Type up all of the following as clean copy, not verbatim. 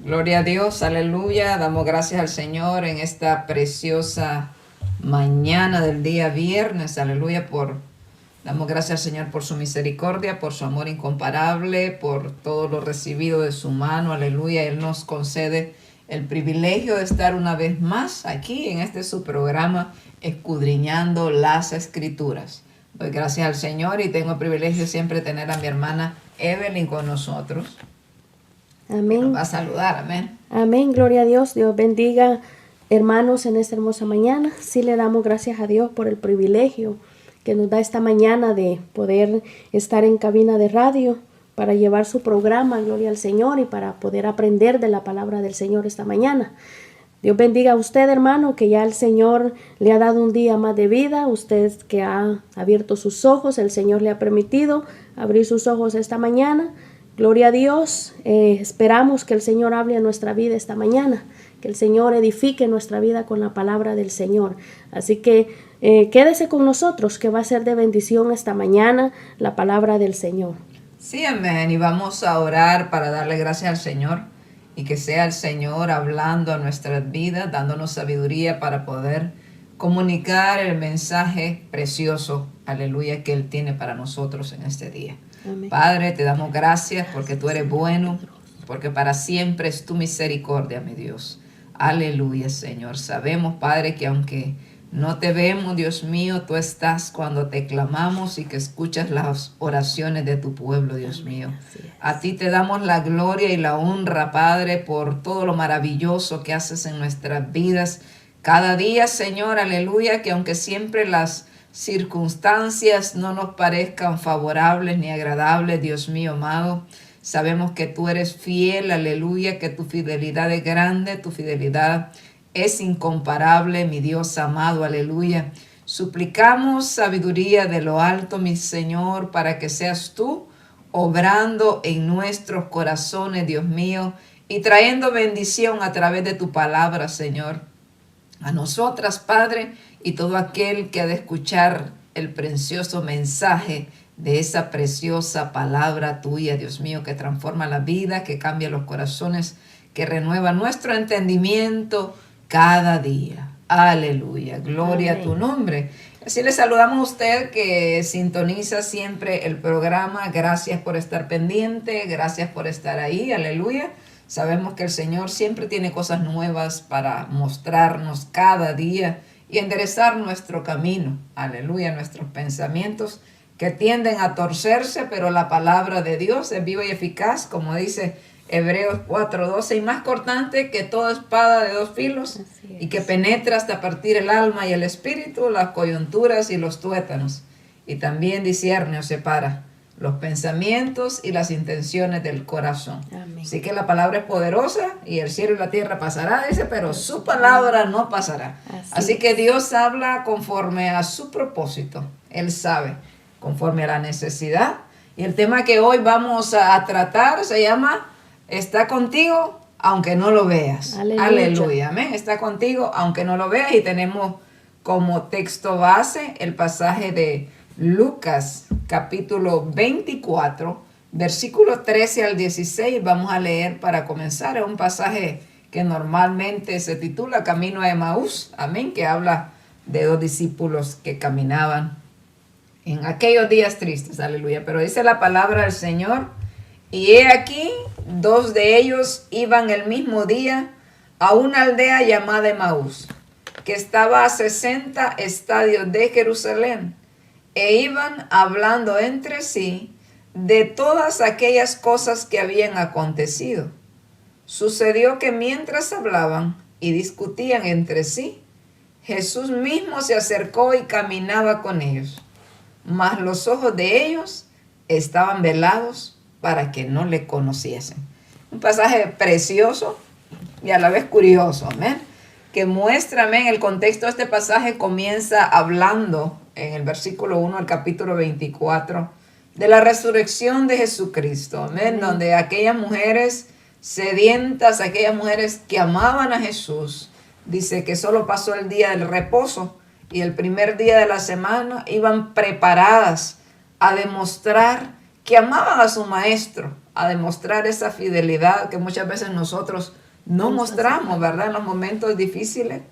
Gloria a Dios, aleluya. Damos gracias al Señor en esta preciosa mañana del día viernes, aleluya. Damos gracias al Señor por su misericordia, por su amor incomparable, por todo lo recibido de su mano, aleluya. Él nos concede el privilegio de estar una vez más aquí en este su programa, escudriñando las Escrituras. Doy gracias al Señor y tengo el privilegio siempre de tener a mi hermana Evelyn con nosotros. Que nos Amén. va a saludar, amén. Amén, gloria a Dios. Dios bendiga, hermanos, en esta hermosa mañana. Sí le damos gracias a Dios por el privilegio que nos da esta mañana de poder estar en cabina de radio para llevar su programa, gloria al Señor, y para poder aprender de la palabra del Señor esta mañana. Dios bendiga a usted, hermano, que ya el Señor le ha dado un día más de vida. Usted que ha abierto sus ojos, el Señor le ha permitido abrir sus ojos esta mañana. Gloria a Dios. Esperamos que el Señor hable a nuestra vida esta mañana, que el Señor edifique nuestra vida con la palabra del Señor. Así que quédese con nosotros, que va a ser de bendición esta mañana la palabra del Señor. Sí, amén. Y vamos a orar para darle gracias al Señor y que sea el Señor hablando a nuestras vidas, dándonos sabiduría para poder comunicar el mensaje precioso, aleluya, que Él tiene para nosotros en este día. Amén. Padre, te damos gracias porque tú eres bueno, porque para siempre es tu misericordia, mi Dios. Aleluya, Señor. Sabemos, Padre, que aunque no te vemos, Dios mío, tú estás cuando te clamamos y que escuchas las oraciones de tu pueblo, Dios mío. A ti te damos la gloria y la honra, Padre, por todo lo maravilloso que haces en nuestras vidas. Cada día, Señor, aleluya, que aunque siempre las circunstancias no nos parezcan favorables ni agradables, Dios mío amado, sabemos que tú eres fiel, aleluya, que tu fidelidad es grande, tu fidelidad es incomparable, mi Dios amado, aleluya. Suplicamos sabiduría de lo alto, mi Señor, para que seas tú obrando en nuestros corazones, Dios mío, y trayendo bendición a través de tu palabra, Señor, a nosotras, Padre, y todo aquel que ha de escuchar el precioso mensaje de esa preciosa palabra tuya, Dios mío, que transforma la vida, que cambia los corazones, que renueva nuestro entendimiento cada día. Aleluya, gloria Amén. a tu nombre. Así le saludamos a usted que sintoniza siempre el programa. Gracias por estar pendiente, gracias por estar ahí, aleluya. Sabemos que el Señor siempre tiene cosas nuevas para mostrarnos cada día y enderezar nuestro camino, aleluya, nuestros pensamientos que tienden a torcerse, pero la palabra de Dios es viva y eficaz, como dice Hebreos 4:12, y más cortante que toda espada de dos filos, y que penetra hasta partir el alma y el espíritu, las coyunturas y los tuétanos, y también discierne o separa los pensamientos y las intenciones del corazón. Amén. Así que la palabra es poderosa y el cielo y la tierra pasará, dice, pero su palabra no pasará. Así que Dios habla conforme a su propósito. Él sabe, conforme a la necesidad. Y el tema que hoy vamos a tratar se llama Está contigo aunque no lo veas. Aleluya. Aleluya. Amén. Está contigo aunque no lo veas. Y tenemos como texto base el pasaje de Lucas capítulo 24, versículos 13 al 16. Vamos a leer para comenzar. Es un pasaje que normalmente se titula Camino a Emaús. Amén. Que habla de dos discípulos que caminaban en aquellos días tristes. Aleluya. Pero dice la palabra del Señor. Y he aquí, dos de ellos iban el mismo día a una aldea llamada Emaús, que estaba a 60 estadios de Jerusalén, e iban hablando entre sí de todas aquellas cosas que habían acontecido. Sucedió que mientras hablaban y discutían entre sí, Jesús mismo se acercó y caminaba con ellos, mas los ojos de ellos estaban velados para que no le conociesen. Un pasaje precioso y a la vez curioso, amén, que muestra, amén, el contexto de este pasaje comienza hablando en el versículo 1 al capítulo 24 de la resurrección de Jesucristo, amén, donde aquellas mujeres sedientas, aquellas mujeres que amaban a Jesús, dice que solo pasó el día del reposo y el primer día de la semana iban preparadas a demostrar que amaban a su maestro, a demostrar esa fidelidad que muchas veces nosotros no mostramos, ¿verdad? En los momentos difíciles.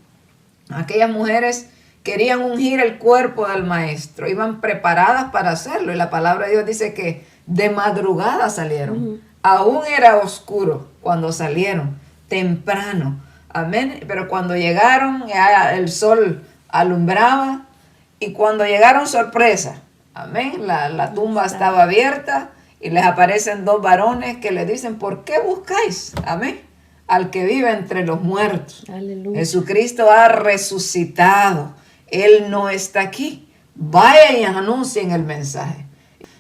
Aquellas mujeres querían ungir el cuerpo del maestro, iban preparadas para hacerlo, y la palabra de Dios dice que de madrugada salieron. Aún era oscuro cuando salieron, temprano. Amén. Pero cuando llegaron, ya el sol alumbraba, y cuando llegaron, sorpresa. Amén. La tumba estaba abierta y les aparecen dos varones que le dicen, ¿por qué buscáis? Amén. Al que vive entre los muertos. Aleluya. Jesucristo ha resucitado. Él no está aquí. Vayan y anuncien el mensaje.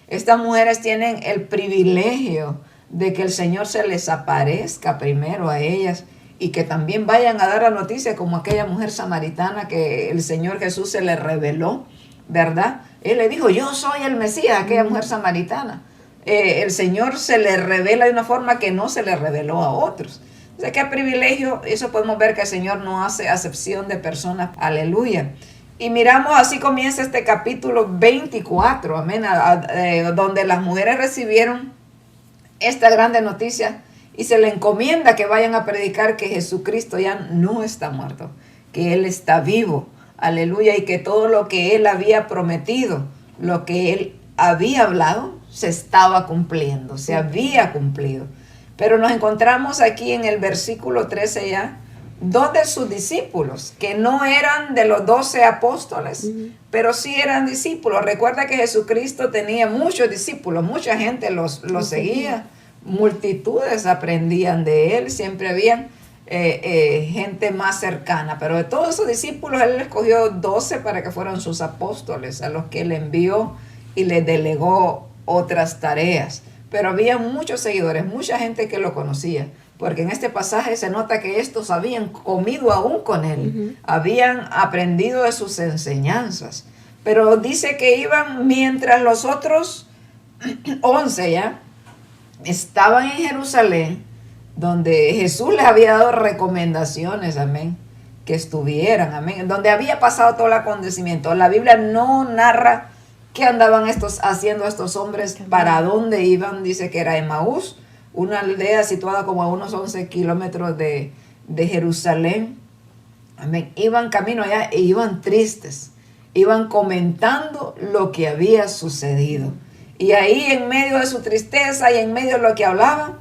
Estas mujeres tienen el privilegio de que el Señor se les aparezca primero a ellas y que también vayan a dar la noticia, como aquella mujer samaritana que el Señor Jesús se le reveló, ¿verdad? Él le dijo, yo soy el Mesías, aquella mujer samaritana. El Señor se le revela de una forma que no se le reveló a otros. O sea, qué privilegio. Eso podemos ver que el Señor no hace acepción de personas. Aleluya. Y miramos, así comienza este capítulo 24, amén, donde las mujeres recibieron esta grande noticia y se le encomienda que vayan a predicar que Jesucristo ya no está muerto, que Él está vivo, aleluya, y que todo lo que Él había prometido, lo que Él había hablado, se estaba cumpliendo, se había cumplido. Pero nos encontramos aquí en el versículo 13 ya, dos de sus discípulos, que no eran de los 12 apóstoles, pero sí eran discípulos. Recuerda que Jesucristo tenía muchos discípulos, mucha gente los seguía, multitudes aprendían de Él, siempre habían gente más cercana. Pero de todos esos discípulos, Él escogió 12 para que fueran sus apóstoles, a los que Él envió y les delegó otras tareas. Pero había muchos seguidores, mucha gente que lo conocía. Porque en este pasaje se nota que estos habían comido aún con Él, habían aprendido de sus enseñanzas. Pero dice que iban mientras los otros 11 ya estaban en Jerusalén, donde Jesús les había dado recomendaciones, amén, que estuvieran, amén, donde había pasado todo el acontecimiento. La Biblia no narra qué andaban haciendo estos hombres, para dónde iban. Dice que era Emaús, una aldea situada como a unos 11 kilómetros de Jerusalén. Amén. Iban camino allá e iban tristes. Iban comentando lo que había sucedido. Y ahí, en medio de su tristeza y en medio de lo que hablaban,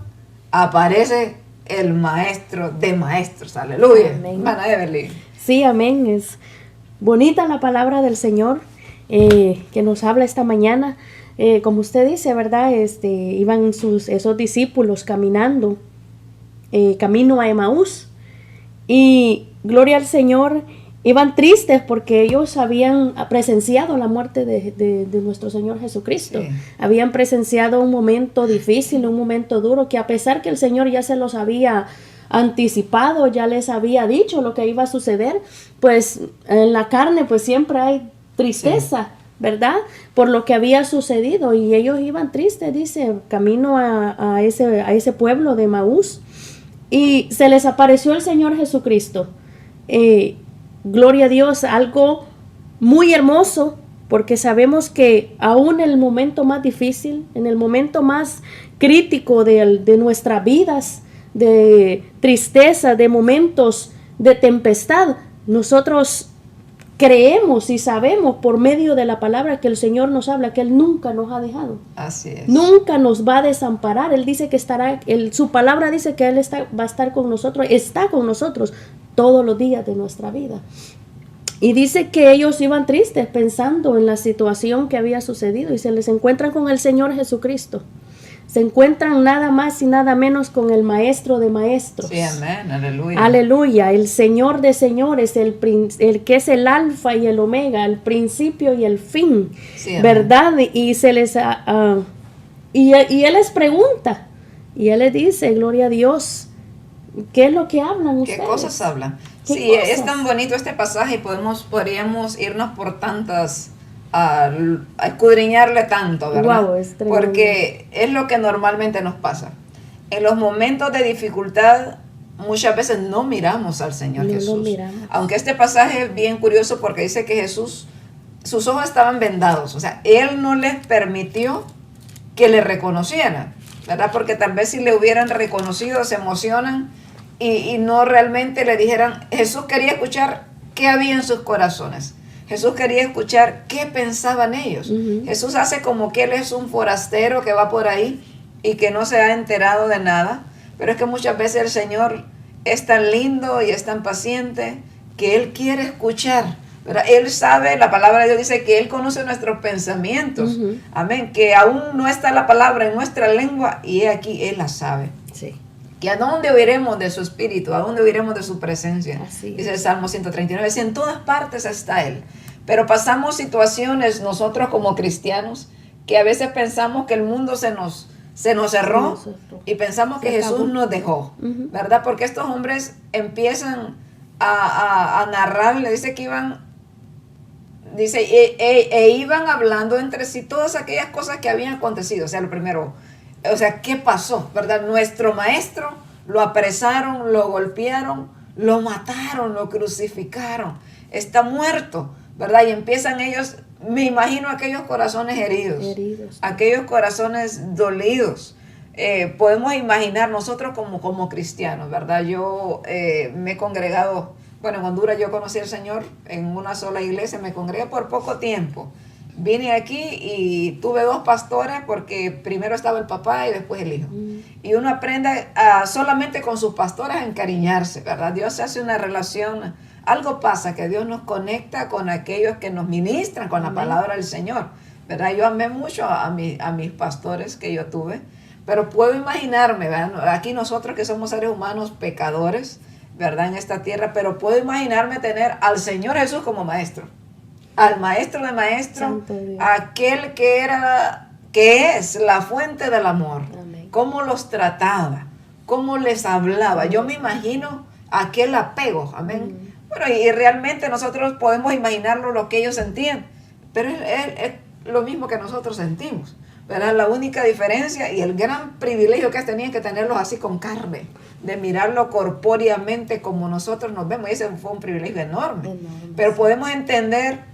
aparece el maestro de maestros. Aleluya. Amén. Hermana Evelyn. Sí, amén. Es bonita la palabra del Señor que nos habla esta mañana. Como usted dice, ¿verdad? Iban esos discípulos caminando, camino a Emaús, y gloria al Señor, iban tristes porque ellos habían presenciado la muerte de nuestro Señor Jesucristo. Sí. Habían presenciado un momento difícil, un momento duro, que a pesar que el Señor ya se los había anticipado, ya les había dicho lo que iba a suceder, pues en la carne pues siempre hay tristeza. Sí. ¿Verdad? Por lo que había sucedido, y ellos iban tristes, dice, camino a ese pueblo de Emaús, y se les apareció el Señor Jesucristo. Gloria a Dios, algo muy hermoso, porque sabemos que aún en el momento más difícil, en el momento más crítico de nuestras vidas, de tristeza, de momentos de tempestad, nosotros creemos y sabemos por medio de la palabra que el Señor nos habla, que Él nunca nos ha dejado. Así es. Nunca nos va a desamparar. Él dice que su palabra dice que Él va a estar con nosotros, está con nosotros todos los días de nuestra vida. Y dice que ellos iban tristes pensando en la situación que había sucedido, y se les encuentran con el Señor Jesucristo. Se encuentran nada más y nada menos con el Maestro de Maestros. Sí, amén, aleluya. Aleluya, el Señor de señores, el que es el alfa y el omega, el principio y el fin, sí, ¿verdad? Y se les y Él les pregunta, y Él les dice, gloria a Dios, ¿qué es lo que hablan ustedes? ¿Qué cosas hablan? Sí, cosas? Es tan bonito este pasaje, y podríamos irnos por tantas... a escudriñarle tanto, ¿verdad? Wow, porque es lo que normalmente nos pasa. En los momentos de dificultad, muchas veces no miramos al Señor Jesús. Aunque este pasaje es bien curioso, porque dice que Jesús, sus ojos estaban vendados, o sea, Él no les permitió que le reconocieran. ¿verdad? Porque tal vez si le hubieran reconocido se emocionan y no realmente le dijeran. Jesús quería escuchar qué había en sus corazones. Jesús quería escuchar qué pensaban ellos. Jesús hace como que él es un forastero que va por ahí y que no se ha enterado de nada. Pero es que muchas veces el Señor es tan lindo y es tan paciente que Él quiere escuchar, ¿verdad? Él sabe, la palabra de Dios dice que Él conoce nuestros pensamientos. Amén. Que aún no está la palabra en nuestra lengua y aquí Él la sabe. Sí. Que a dónde oiremos de su espíritu, a dónde oiremos de su presencia. Así dice el Salmo 139, si en todas partes está Él. Pero pasamos situaciones nosotros como cristianos que a veces pensamos que el mundo se nos cerró y pensamos que Jesús nos dejó, ¿verdad? Porque estos hombres empiezan a narrar, le dice que iban, dice, iban hablando entre sí todas aquellas cosas que habían acontecido. O sea, lo primero, o sea, ¿qué pasó? ¿Verdad? Nuestro maestro lo apresaron, lo golpearon, lo mataron, lo crucificaron, está muerto, ¿verdad? Y empiezan ellos, me imagino aquellos corazones heridos. Aquellos corazones dolidos. Podemos imaginar nosotros como cristianos, ¿verdad? Yo me he congregado, bueno, en Honduras yo conocí al Señor en una sola iglesia, me congregué por poco tiempo. Vine aquí y tuve 2 pastores porque primero estaba el papá y después el hijo. Y uno aprende solamente con sus pastores a encariñarse, ¿verdad? Dios hace una relación, algo pasa que Dios nos conecta con aquellos que nos ministran con la palabra del Señor, ¿verdad? Yo amé mucho a mis pastores que yo tuve, pero puedo imaginarme, ¿verdad? Aquí nosotros que somos seres humanos pecadores, ¿verdad? En esta tierra, pero puedo imaginarme tener al Señor Jesús como maestro. Al maestro de maestros, aquel que es la fuente del amor. Amén. Cómo los trataba, cómo les hablaba. Yo me imagino aquel apego, amén. Bueno, y realmente nosotros podemos imaginarlo lo que ellos sentían, pero es lo mismo que nosotros sentimos, ¿verdad? La única diferencia y el gran privilegio que tenían que tenerlos así con carne, de mirarlo corpóreamente como nosotros nos vemos, y ese fue un privilegio enorme. Pero podemos entender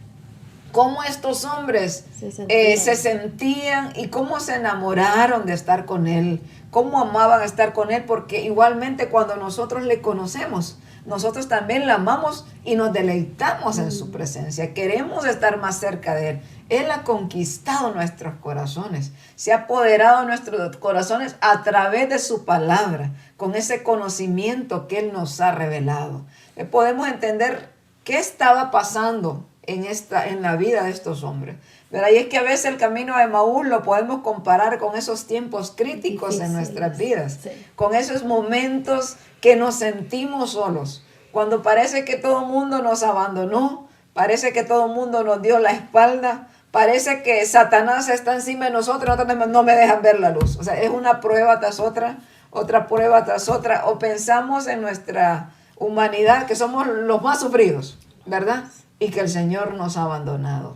cómo estos hombres se sentían y cómo se enamoraron de estar con Él, cómo amaban estar con Él, porque igualmente cuando nosotros le conocemos, nosotros también le amamos y nos deleitamos en su presencia, queremos estar más cerca de Él. Él ha conquistado nuestros corazones, se ha apoderado de nuestros corazones a través de su palabra, con ese conocimiento que Él nos ha revelado. Podemos entender qué estaba pasando en la vida de estos hombres, ¿verdad? Y es que a veces el camino de Emaús lo podemos comparar con esos tiempos críticos en nuestras vidas, con esos momentos que nos sentimos solos, cuando parece que todo el mundo nos abandonó, parece que todo el mundo nos dio la espalda, parece que Satanás está encima de nosotros no me dejan ver la luz. O sea, es una prueba tras otra prueba tras otra, o pensamos en nuestra humanidad que somos los más sufridos, ¿verdad? Y que el Señor nos ha abandonado.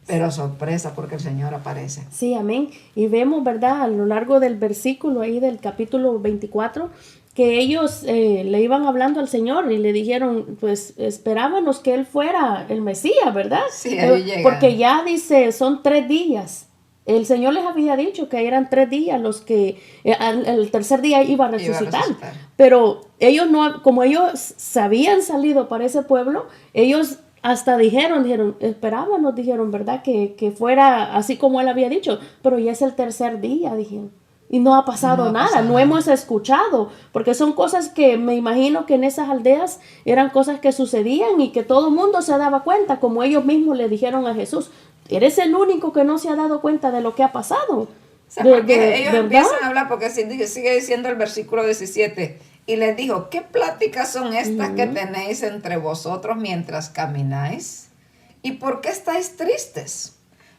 Pero sorpresa, porque el Señor aparece. Sí, amén. Y vemos, ¿verdad? A lo largo del versículo ahí del capítulo 24, que ellos le iban hablando al Señor y le dijeron, pues esperábamos que Él fuera el Mesías, ¿verdad? Sí, ahí llega. Porque ya dice, son 3 días. El Señor les había dicho que eran 3 días los que el tercer día iba a resucitar. Pero ellos no, como ellos se habían salido para ese pueblo, ellos hasta dijeron, esperábamos, dijeron, ¿verdad? Que fuera así como Él había dicho, pero ya es el tercer día, dijeron. Y no ha pasado nada, no hemos escuchado, porque son cosas que me imagino que en esas aldeas eran cosas que sucedían y que todo el mundo se daba cuenta, como ellos mismos le dijeron a Jesús, eres el único que no se ha dado cuenta de lo que ha pasado. O sea, porque ellos empiezan a hablar, porque sigue diciendo el versículo 17, y les dijo, ¿qué pláticas son estas que tenéis entre vosotros mientras camináis? ¿Y por qué estáis tristes?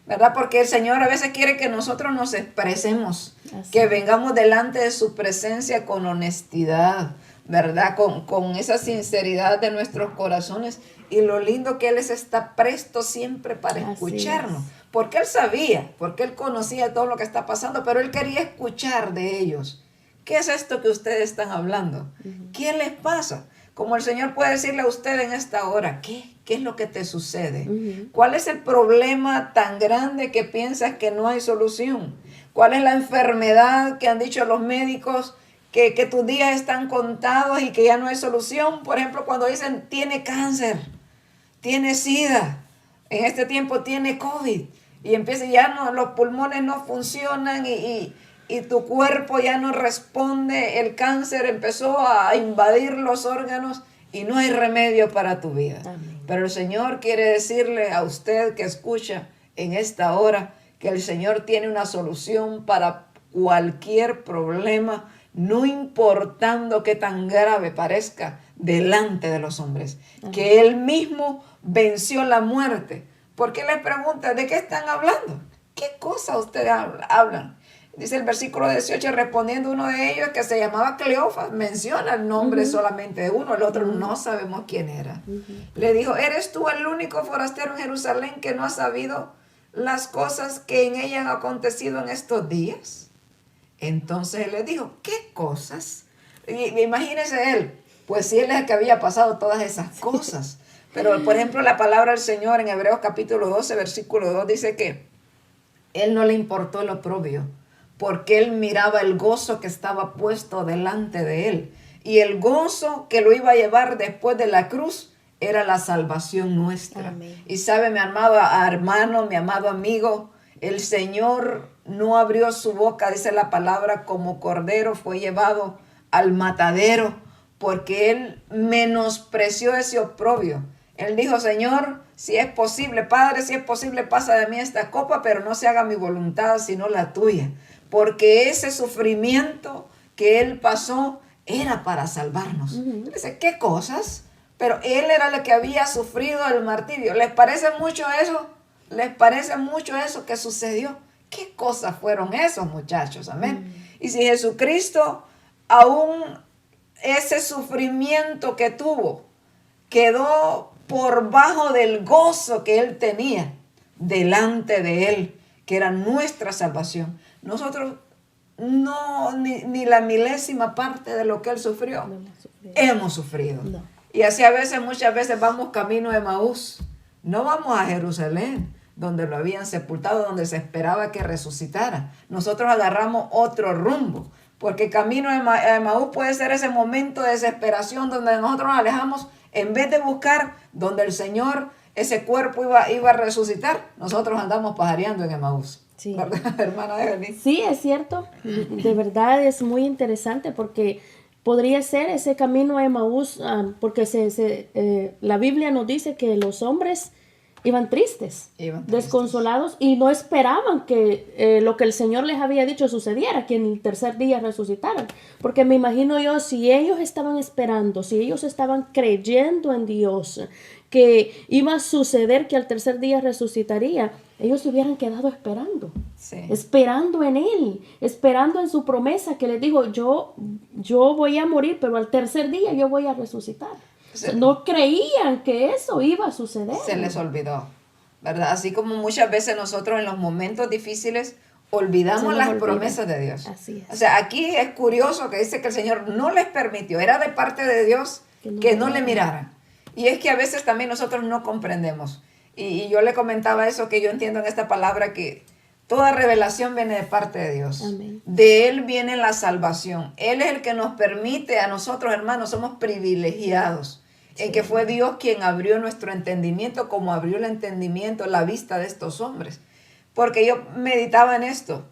¿Verdad? Porque el Señor a veces quiere que nosotros nos expresemos, que vengamos delante de su presencia con honestidad, ¿verdad? Con esa sinceridad de nuestros corazones. Y lo lindo que Él está presto siempre para escucharnos. Porque Él sabía, porque Él conocía todo lo que está pasando, pero Él quería escuchar de ellos. ¿Qué es esto que ustedes están hablando? ¿Qué les pasa? Como el Señor puede decirle a usted en esta hora, ¿qué es lo que te sucede? ¿Cuál es el problema tan grande que piensas que no hay solución? ¿Cuál es la enfermedad que han dicho los médicos que tus días están contados y que ya no hay solución? Por ejemplo, cuando dicen tiene cáncer, tiene SIDA, en este tiempo tiene COVID, y empieza ya no, los pulmones no funcionan y tu cuerpo ya no responde, el cáncer empezó a invadir los órganos y no hay remedio para tu vida. Amén. Pero el Señor quiere decirle a usted que escucha en esta hora que el Señor tiene una solución para cualquier problema, no importando qué tan grave parezca delante de los hombres. Amén. Que Él mismo venció la muerte. ¿Por qué les pregunta de qué están hablando? ¿Qué cosa ustedes hablan? Dice el versículo 18, respondiendo uno de ellos que se llamaba Cleofas, menciona el nombre solamente de uno, el otro no sabemos quién era. Le dijo, ¿eres tú el único forastero en Jerusalén que no ha sabido las cosas que en ella han acontecido en estos días? Entonces él le dijo, ¿qué cosas? Y imagínese él, pues si él es el que había pasado todas esas cosas. Pero por ejemplo la palabra del Señor en Hebreos capítulo 12, versículo 2 dice que él no le importó el oprobio, porque él miraba el gozo que estaba puesto delante de él. Y el gozo que lo iba a llevar después de la cruz era la salvación nuestra. Amén. Y sabe, mi amado hermano, mi amado amigo, el Señor no abrió su boca, dice la palabra, como cordero fue llevado al matadero, porque él menospreció ese oprobio. Él dijo, Señor, si es posible, Padre, si es posible, pasa de mí esta copa, pero no se haga mi voluntad, sino la tuya. Porque ese sufrimiento que él pasó era para salvarnos. Dice, ¿qué cosas? Pero él era el que había sufrido el martirio. ¿Les parece mucho eso? ¿Les parece mucho eso que sucedió? ¿Qué cosas fueron esos, muchachos? Amén. Y si Jesucristo, aún ese sufrimiento que tuvo, quedó por bajo del gozo que él tenía delante de él, que era nuestra salvación. Nosotros no, ni la milésima parte de lo que él sufrió, hemos sufrido. No. Y así muchas veces vamos camino de Emaús. No vamos a Jerusalén, donde lo habían sepultado, donde se esperaba que resucitara. Nosotros agarramos otro rumbo, porque camino de Emaús puede ser ese momento de desesperación donde nosotros nos alejamos, en vez de buscar donde el Señor, ese cuerpo iba a resucitar, nosotros andamos pajareando en Emaús. Sí. ¿Verdad, hermana Evelyn? Sí, es cierto. De verdad es muy interesante porque podría ser ese camino a Emaús, porque la Biblia nos dice que los hombres iban tristes, desconsolados y no esperaban que lo que el Señor les había dicho sucediera, que en el tercer día resucitaran. Porque me imagino yo, si ellos estaban esperando, si ellos estaban creyendo en Dios, que iba a suceder que al tercer día resucitaría, ellos se hubieran quedado esperando, esperando en Él, esperando en su promesa que les dijo, yo voy a morir, pero al tercer día yo voy a resucitar. No creían que eso iba a suceder. Se les olvidó, ¿verdad? Así como muchas veces nosotros en los momentos difíciles olvidamos las promesas de Dios. Así es. O sea, aquí es curioso que dice que el Señor no les permitió, era de parte de Dios que no le miraran. Y es que a veces también nosotros no comprendemos. Y yo le comentaba eso, que yo entiendo en esta palabra que toda revelación viene de parte de Dios. Amén. De Él viene la salvación. Él es el que nos permite a nosotros, hermanos, somos privilegiados. En que fue Dios quien abrió nuestro entendimiento, como abrió el entendimiento, la vista de estos hombres. Porque yo meditaba en esto.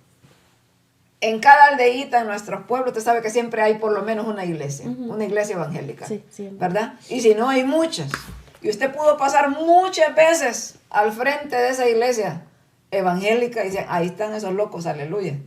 En cada aldeíta, en nuestros pueblos, usted sabe que siempre hay por lo menos una iglesia, una iglesia evangélica, ¿verdad? Y si no, hay muchas. Y usted pudo pasar muchas veces al frente de esa iglesia evangélica y dice, ahí están esos locos, aleluya.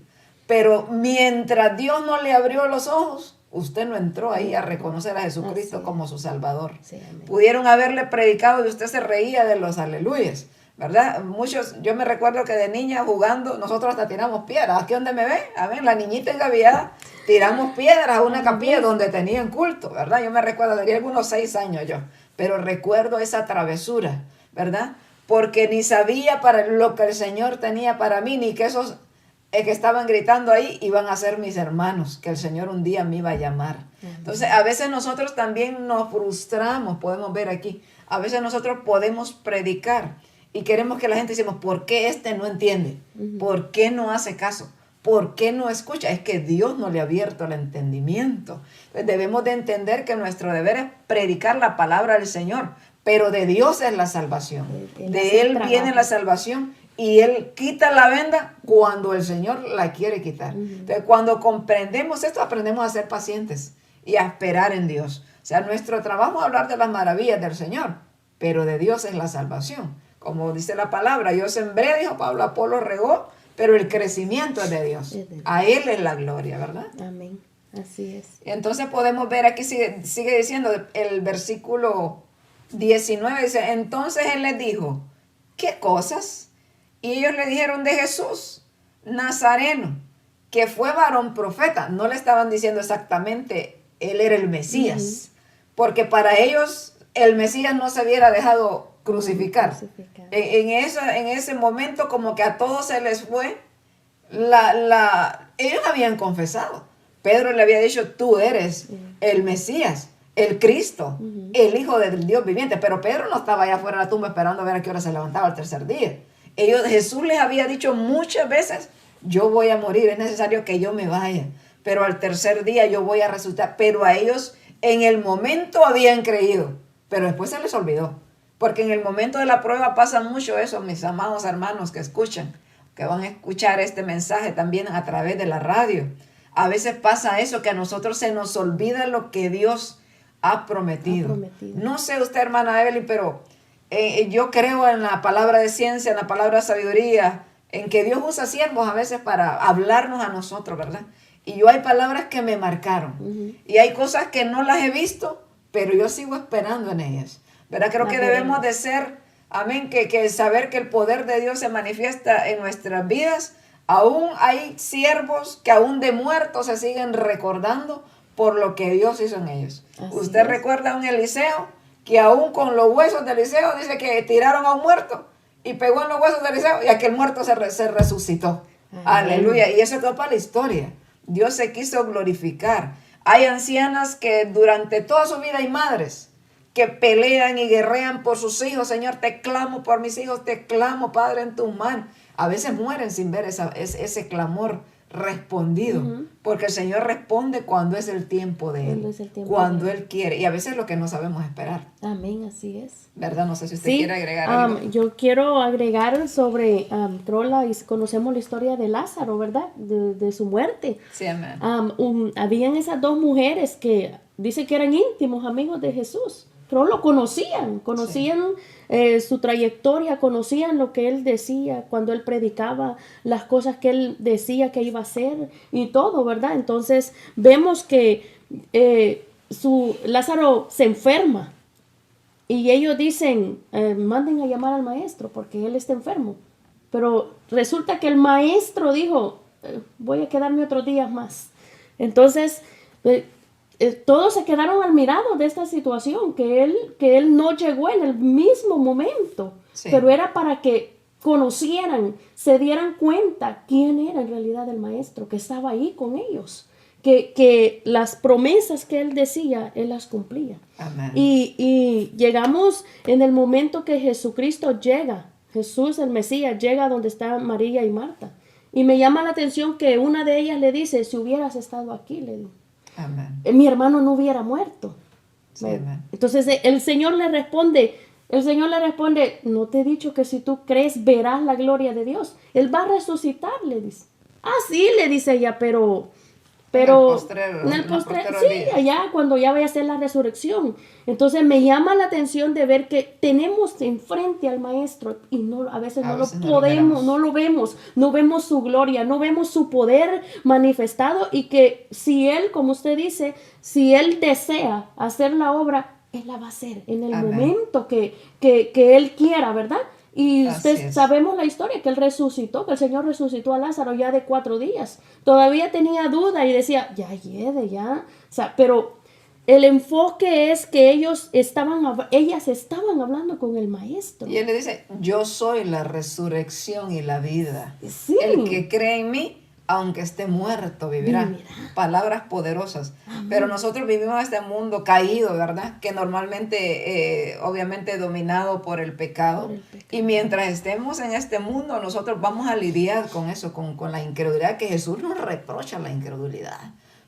Pero mientras Dios no le abrió los ojos, usted no entró ahí a reconocer a Jesucristo como su Salvador. Sí, pudieron haberle predicado y usted se reía de los aleluyas, ¿verdad? Muchos, yo me recuerdo que de niña jugando, nosotros hasta tiramos piedras. Aquí donde me ven, a ver, la niñita engaviada, tiramos piedras a una capilla donde tenían culto, ¿verdad? Yo me recuerdo, tenía algunos 6 años yo, pero recuerdo esa travesura, ¿verdad? Porque ni sabía para lo que el Señor tenía para mí, ni que esos que estaban gritando ahí iban a ser mis hermanos, que el Señor un día me iba a llamar. Entonces, a veces nosotros también nos frustramos, podemos ver aquí, a veces nosotros podemos predicar y queremos que la gente decimos, ¿por qué este no entiende? ¿Por qué no hace caso? ¿Por qué no escucha? Es que Dios no le ha abierto el entendimiento. Entonces debemos de entender que nuestro deber es predicar la palabra del Señor, pero de Dios es la salvación. De Él viene la salvación y Él quita la venda cuando el Señor la quiere quitar. Entonces cuando comprendemos esto, aprendemos a ser pacientes y a esperar en Dios. O sea, nuestro trabajo es hablar de las maravillas del Señor, pero de Dios es la salvación. Como dice la palabra, yo sembré, dijo Pablo, Apolo regó, pero el crecimiento es de Dios. A Él es la gloria, ¿verdad? Amén. Así es. Entonces podemos ver aquí, sigue diciendo el versículo 19, dice, entonces Él les dijo, ¿qué cosas? Y ellos le dijeron de Jesús, Nazareno, que fue varón profeta. No le estaban diciendo exactamente, Él era el Mesías, porque para ellos el Mesías no se hubiera dejado crucificar. En ese momento como que a todos se les fue, ellos habían confesado. Pedro le había dicho, tú eres el Mesías, el Cristo, el Hijo del Dios viviente. Pero Pedro no estaba allá afuera de la tumba esperando a ver a qué hora se levantaba el tercer día. Jesús les había dicho muchas veces, yo voy a morir, es necesario que yo me vaya, pero al tercer día yo voy a resucitar. Pero a ellos en el momento habían creído, pero después se les olvidó. Porque en el momento de la prueba pasa mucho eso, mis amados hermanos que escuchan, que van a escuchar este mensaje también a través de la radio. A veces pasa eso, que a nosotros se nos olvida lo que Dios ha prometido. No sé usted, hermana Evelyn, pero yo creo en la palabra de ciencia, en la palabra de sabiduría, en que Dios usa siervos a veces para hablarnos a nosotros, ¿verdad? Y yo hay palabras que me marcaron. Y hay cosas que no las he visto, pero yo sigo esperando en ellas. ¿Verdad? Creo que debemos de ser, amén, que saber que el poder de Dios se manifiesta en nuestras vidas. Aún hay siervos que aún de muertos se siguen recordando por lo que Dios hizo en ellos. Usted recuerda a un Eliseo, que aún con los huesos de Eliseo, dice que tiraron a un muerto y pegó en los huesos de Eliseo y aquel muerto se resucitó. Aleluya. Y eso quedó para la historia. Dios se quiso glorificar. Hay ancianas que durante toda su vida, hay madres que pelean y guerrean por sus hijos. Señor, te clamo por mis hijos, te clamo, Padre, en tus manos. A veces mueren sin ver ese clamor respondido, porque el Señor responde cuando es el tiempo de Él, cuando Él quiere, y a veces lo que no sabemos esperar. Amén, así es. ¿Verdad? No sé si usted quiere agregar algo. Yo quiero agregar sobre Trola, y conocemos la historia de Lázaro, ¿verdad? De su muerte. Sí, amén. Habían esas dos mujeres que dice que eran íntimos amigos de Jesús, pero lo conocían su trayectoria, conocían lo que él decía cuando él predicaba, las cosas que él decía que iba a hacer y todo, ¿verdad? Entonces vemos que Lázaro se enferma y ellos dicen, manden a llamar al maestro porque él está enfermo. Pero resulta que el maestro dijo, voy a quedarme otros días más. Entonces, todos se quedaron admirados de esta situación, que él no llegó en el mismo momento, pero era para que conocieran, se dieran cuenta quién era en realidad el maestro, que estaba ahí con ellos, que las promesas que él decía, él las cumplía. Amén. Y llegamos en el momento que Jesucristo llega, Jesús el Mesías llega donde está María y Marta, y me llama la atención que una de ellas le dice, si hubieras estado aquí, le digo, amén, mi hermano no hubiera muerto. Sí, amén. Entonces el Señor le responde, no te he dicho que si tú crees verás la gloria de Dios. Él va a resucitar, le dice. Ah, sí, le dice ella, pero en el postrero, sí, allá cuando ya vaya a ser la resurrección. Entonces me llama la atención de ver que tenemos enfrente al maestro y a veces no lo vemos su gloria, no vemos su poder manifestado, y que si él, como usted dice, si él desea hacer la obra, él la va a hacer en el momento que él quiera, ¿verdad? Y sabemos la historia, que él resucitó, que el Señor resucitó a Lázaro ya de 4 días. Todavía tenía duda y decía, ya. O sea, pero el enfoque es que ellas estaban hablando con el maestro. Y él le dice, yo soy la resurrección y la vida. Sí. El que cree en mí, aunque esté muerto, vivirá. Vivirá. Palabras poderosas. Pero nosotros vivimos en este mundo caído, ¿verdad? Que normalmente, obviamente, dominado por el pecado. Por el pecado. Y mientras estemos en este mundo, nosotros vamos a lidiar con eso, con la incredulidad, que Jesús nos reprocha la incredulidad,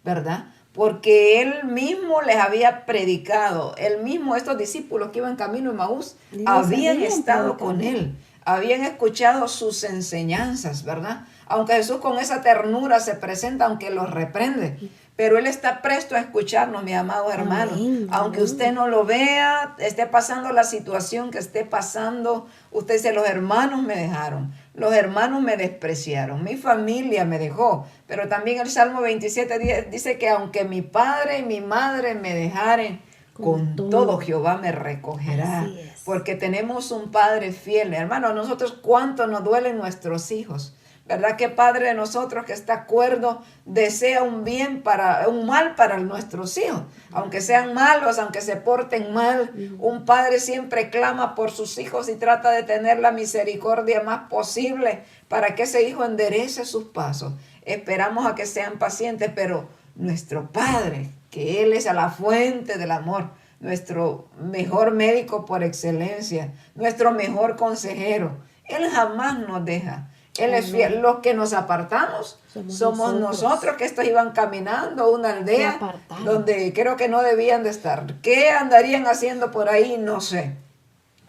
¿verdad? Porque él mismo les había predicado, él mismo, estos discípulos que iban camino a Maús, Ellos habían habían estado predicado. con él, habían escuchado sus enseñanzas, ¿verdad? Aunque Jesús con esa ternura se presenta, aunque los reprende, pero él está presto a escucharnos, mi amado hermano. Amén, Aunque amén. usted no lo vea, esté pasando la situación que esté pasando, usted dice, los hermanos me dejaron, los hermanos me despreciaron, mi familia me dejó. Pero también el Salmo 27 dice que aunque mi padre y mi madre me dejaren, con todo Jehová me recogerá. Así es. Porque tenemos un Padre fiel. Hermano, a nosotros cuánto nos duelen nuestros hijos. ¿Verdad que Padre de nosotros que está acuerdo desea un mal para nuestros hijos? Aunque sean malos, aunque se porten mal, un padre siempre clama por sus hijos y trata de tener la misericordia más posible para que ese hijo enderece sus pasos. Esperamos a que sean pacientes, pero nuestro Padre, que Él es a la fuente del amor, nuestro mejor médico por excelencia, nuestro mejor consejero, Él jamás nos deja. Él es fiel. Los que nos apartamos somos nosotros, que estos iban caminando una aldea donde creo que no debían de estar. ¿Qué andarían haciendo por ahí? No sé.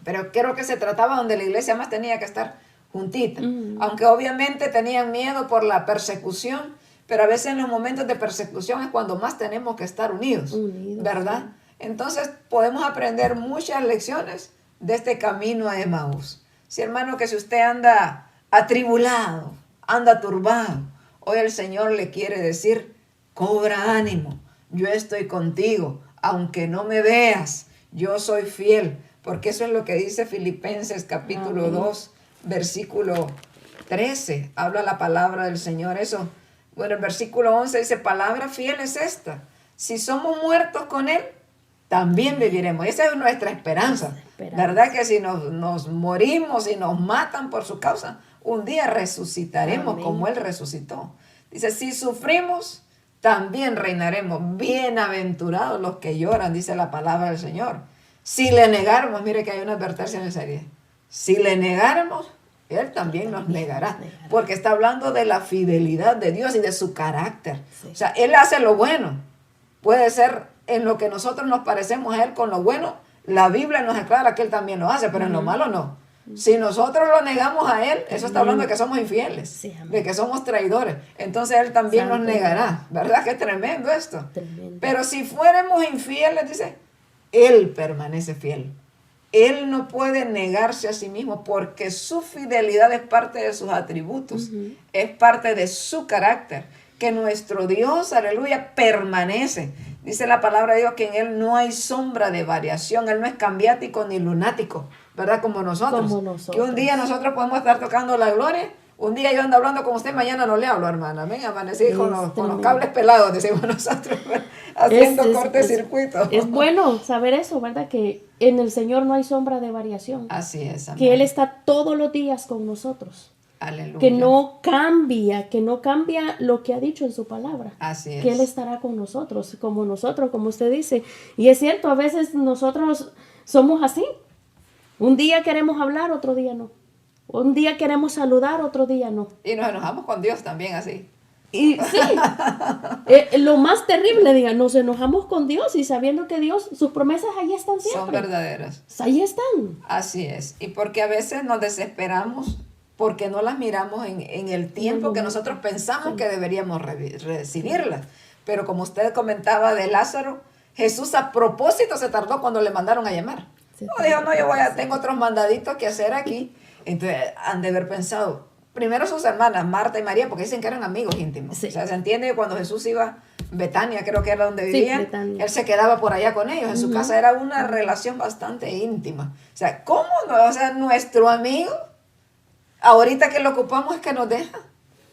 Pero creo que se trataba donde la iglesia más tenía que estar juntita. Aunque obviamente tenían miedo por la persecución, pero a veces en los momentos de persecución es cuando más tenemos que estar unidos, ¿verdad? Sí. Entonces podemos aprender muchas lecciones de este camino a Emaús. Sí, hermano, que si usted anda atribulado, anda turbado, hoy el Señor le quiere decir, cobra ánimo, yo estoy contigo, aunque no me veas, yo soy fiel, porque eso es lo que dice Filipenses capítulo 2, versículo 13, habla la palabra del Señor, eso. Bueno, el versículo 11 dice, palabra fiel es esta, si somos muertos con Él, también viviremos. Esa es nuestra esperanza. ¿Verdad que si nos morimos y nos matan por su causa, un día resucitaremos como Él resucitó? Dice, si sufrimos, también reinaremos. Bienaventurados los que lloran, dice la palabra del Señor. Si le negáramos, mire que hay una advertencia en la serie. Si le negáramos, Él también nos negará. Porque está hablando de la fidelidad de Dios y de su carácter. Sí. O sea, Él hace lo bueno. Puede ser en lo que nosotros nos parecemos a Él con lo bueno, la Biblia nos aclara que Él también lo hace, pero en lo malo no. Si nosotros lo negamos a Él, eso está hablando de que somos infieles, sí, de que somos traidores. Entonces Él también nos negará. ¿Verdad? Qué tremendo esto. Tremendo. Pero si fuéramos infieles, dice, Él permanece fiel. Él no puede negarse a sí mismo porque su fidelidad es parte de sus atributos, es parte de su carácter. Que nuestro Dios, aleluya, permanece. Dice la palabra de Dios que en Él no hay sombra de variación. Él no es cambiático ni lunático, ¿verdad? Como nosotros. Que un día nosotros podemos estar tocando la gloria. Un día yo ando hablando con usted, mañana no le hablo, hermana. Amén, amanecí con los cables pelados, decimos nosotros, haciendo cortocircuito. Es bueno saber eso, ¿verdad? Que en el Señor no hay sombra de variación. Así es, amén. Que Él está todos los días con nosotros. Aleluya. Que no cambia lo que ha dicho en su palabra. Así es. Que Él estará con nosotros, como usted dice. Y es cierto, a veces nosotros somos así. Un día queremos hablar, otro día no. Un día queremos saludar, otro día no. Y nos enojamos con Dios también así. Y sí, lo más terrible, diga, nos enojamos con Dios y sabiendo que Dios, sus promesas ahí están siempre. Son verdaderas. Ahí están. Así es. Y porque a veces nos desesperamos porque no las miramos en el tiempo que nosotros pensamos que deberíamos recibirlas. Pero como usted comentaba de Lázaro, Jesús a propósito se tardó cuando le mandaron a llamar. No, dijo, no, tengo otros mandaditos que hacer aquí. Entonces han de haber pensado, primero sus hermanas, Marta y María, porque dicen que eran amigos íntimos. Sí. O sea, se entiende que cuando Jesús iba a Betania, creo que era donde vivían, él se quedaba por allá con ellos. En su casa era una relación bastante íntima. O sea, ¿cómo no? O sea, nuestro amigo, ahorita que lo ocupamos es que nos deja,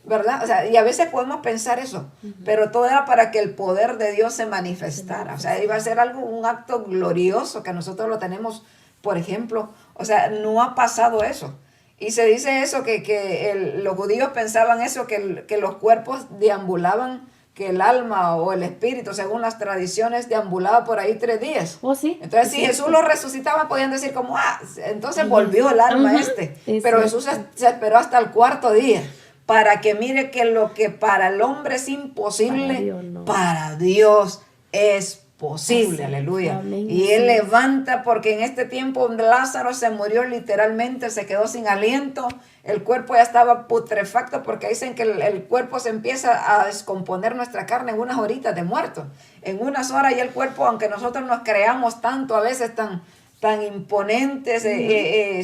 ¿verdad? O sea, y a veces podemos pensar eso, pero todo era para que el poder de Dios se manifestara. O sea, iba a ser un acto glorioso que nosotros lo tenemos, por ejemplo. O sea, no ha pasado eso. Y se dice eso, los judíos pensaban eso, que los cuerpos deambulaban, que el alma o el espíritu, según las tradiciones, deambulaba por ahí 3 días. Oh, sí. Entonces, si Jesús lo resucitaba, podían decir como, entonces volvió el alma Pero Jesús se esperó hasta el 4.º día, para que mire que lo que para el hombre es imposible, para Dios es posible, aleluya. Amén. Y Él levanta, porque en este tiempo Lázaro se murió literalmente, se quedó sin aliento, el cuerpo ya estaba putrefacto, porque dicen que el cuerpo se empieza a descomponer nuestra carne en unas horitas de muerto. En unas horas ya el cuerpo, aunque nosotros nos creamos tanto, a veces tan imponentes,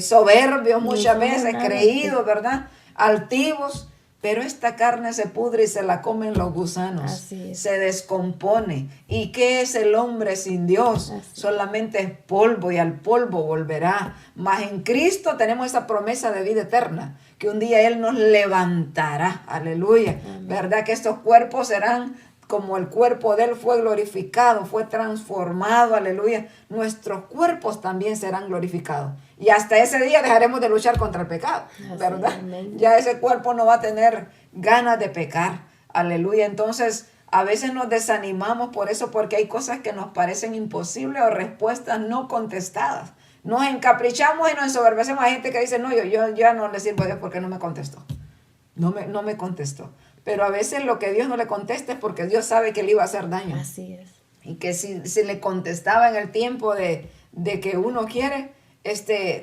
soberbios muchas veces, creídos, ¿verdad? Altivos. Pero esta carne se pudre y se la comen los gusanos. Se descompone. ¿Y qué es el hombre sin Dios? Solamente es polvo y al polvo volverá. Mas en Cristo tenemos esa promesa de vida eterna, que un día Él nos levantará. Aleluya. Amén. ¿Verdad? Que estos cuerpos serán como el cuerpo de Él fue glorificado, fue transformado, aleluya. Nuestros cuerpos también serán glorificados. Y hasta ese día dejaremos de luchar contra el pecado, ¿verdad? Amén. Ya ese cuerpo no va a tener ganas de pecar, aleluya. Entonces, a veces nos desanimamos por eso, porque hay cosas que nos parecen imposibles o respuestas no contestadas. Nos encaprichamos y nos ensoberbecemos. Hay gente que dice, no, yo ya no le sirvo a Dios porque no me contestó. No me contestó. Pero a veces lo que Dios no le contesta es porque Dios sabe que le iba a hacer daño. Así es. Y que si le contestaba en el tiempo de que uno quiere,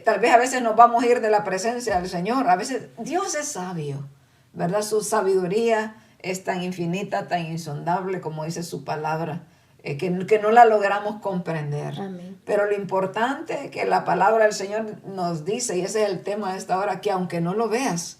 tal vez a veces nos vamos a ir de la presencia del Señor. A veces Dios es sabio, ¿verdad? Su sabiduría es tan infinita, tan insondable, como dice su palabra, que no la logramos comprender. Amén. Pero lo importante es que la palabra del Señor nos dice, y ese es el tema de esta hora, que aunque no lo veas,